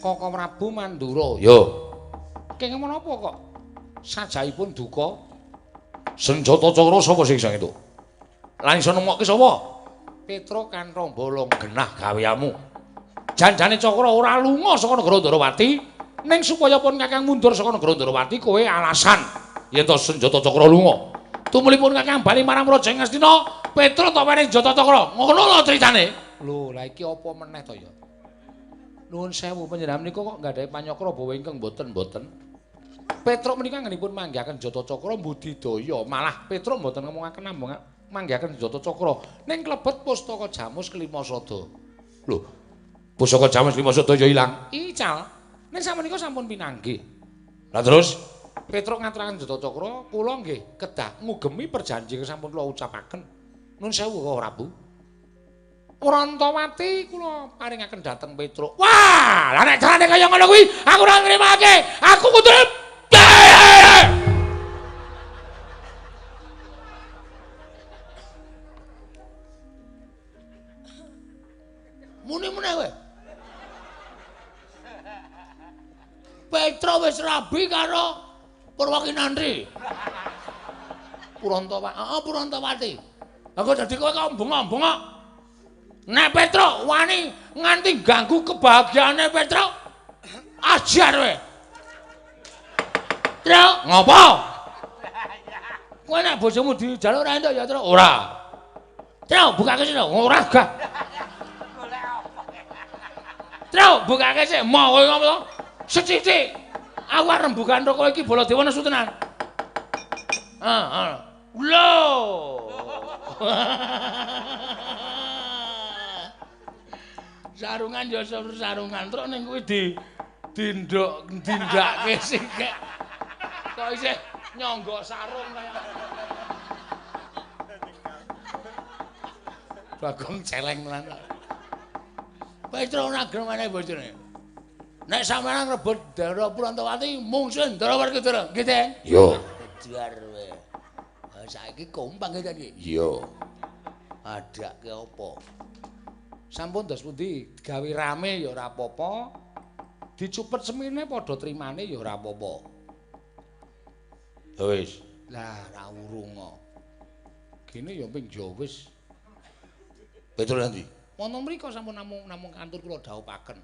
Kaka Prabu Mandura. Yo. Kenging menapa kok sajaipun duka? Senjata cakra sapa sing sang itu? Lan iso nemokke sapa? Petra Kanthong Bolong genah gaweamu. Janjane cakra ora lunga saka negara Ndarawati. Ning supaya pun Kakang mundur saka negara Ndarawati kowe alasan yen to senjata cakra lunga. Tumulipun Kakang bali marang Raja Ngastina, Petra ta wenehi senjata cakra. Ngono lho critane. Lho, la iki apa meneh to ya? Nuwun sewu panjenengan menika kok nggadahi panyakra bawa ingkang boten-boten. Petra menika ngenipun manggihaken senjata cakra budidaya, malah Petra mboten ngomongaken namung manggihaken senjata cakra ning klebet pustaka Jamus Klimasada. Lho, pusaka Jamus Klimasada ya ilang. Ical. Nek sakmenika sampun pinanggih. Lah terus Petruk ngaturaken senjata cakra, kula nggih kedah ngugemi perjanjian sampun kula ucapaken. Nuwun sewu Kang Prabu. Urantawati kula paringaken dhateng Petruk. Wah, lah nek carane kaya ngono kuwi aku ora nrimake. Aku kudu muni-muni kowe. Petra wis rabi karo Purwakinandri. Purantawati. Aku dadi kowe kok bengok-bengok. Nek Petra wani nganti ganggu kebahagiaane Petra, ajar kowe. Tru, ngopo? Kowe nek bojomu dijaluk ora entuk ya, Tru? Ora. Tru, bukake sik. Ora gah. Tru, bukake sik. Mau kowe ngopo? Sithik. Aku arep rembugan kowe iki Baladewa nesu tenan. Lho. Sarungan ya sarungan truk ning kuwi dindakke sing kok isih nyangga sarung kaya Bagong celeng tenan. Petra ora gelem meneh bojone. Nek sampeyan rebut Dara Purantawati mungsuh Dara Werkudara, nggih Teh? Yo. Jar kowe. Saiki kompang iki. Yo. Adake apa? Sampun dos pundi gawe rame ya ora apa-apa. Dicupet semene padha trimane ya ora apa-apa. Ya wis. Lah ra urunga. Kene ya ping ya wis. Petra ndi? Wonten mriku sampun namung kantur kula dhawuhaken.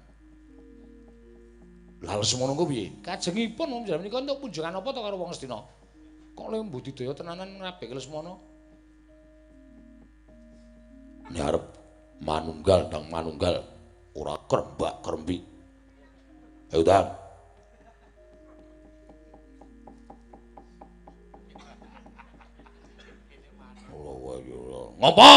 Lah semono ku piye? Kajengipun wong jaman menika entuk punjungan apa to karo wong Astina? Kok le budidaya tenanan ngabek Lesmana? Nek arep manunggal nang manunggal ora krembak-krembik. Ayo ta. Ngopo?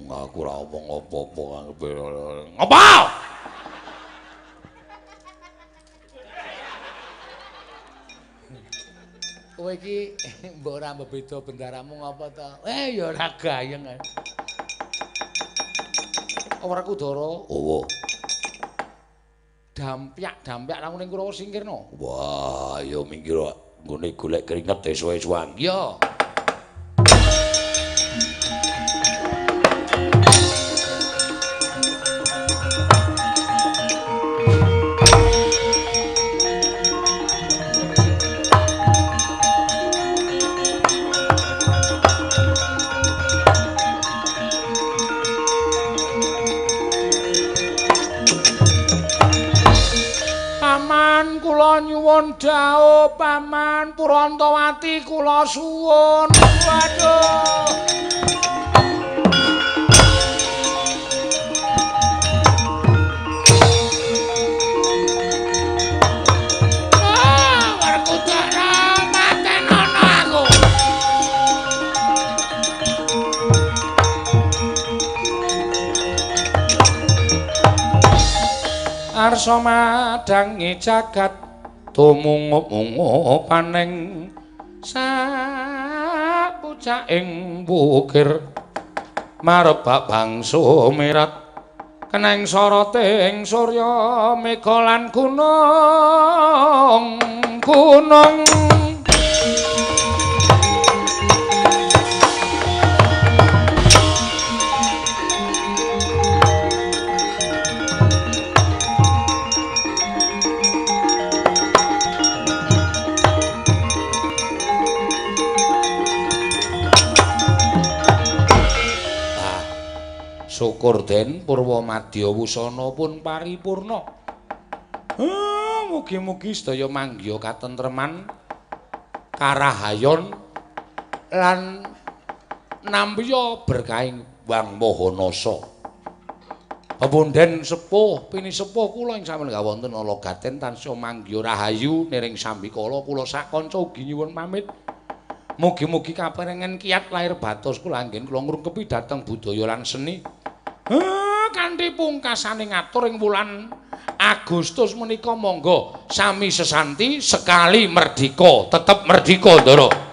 Aku ora omong apa-apa ngopo? Kowe iki mbok ora mbeda bendaramu ngapa to? Ya ora gayeng. Ora Kudara. Apa? Dampyak nang ning Kurawa Singkirna. Wah, ya minggir nggone golek keringet esuk-esukan. Ya. Nyuwun dawuh Paman Purantawati kula suwun. Waduh. Werkudara matenono aku. Arsa madangi jagat tumungup-ungup paning sapucaking bukir marebak bangsa mirat keneng soroting surya mega lan gunung syukur den purwa madya wusana pun paripurna. Mugi-mugi sedaya manggya katentreman, karahayon lan nambiya berkahing Wang Mahanasa. Pepundhen sepuh pinisepuh kula ing sampun gawonten ala gaten tansah manggya rahayu niring sambikala kula sak kanca ugi nyuwun pamit. Mugi-mugi kaperengan kiyat lair batos kula anggen kula ngrungkepi dhateng budaya lan seni. Kanthi pungkasaning ngatur ing wulan Agustus menika monggo sami sesanti sekali merdika tetep merdika Ndara.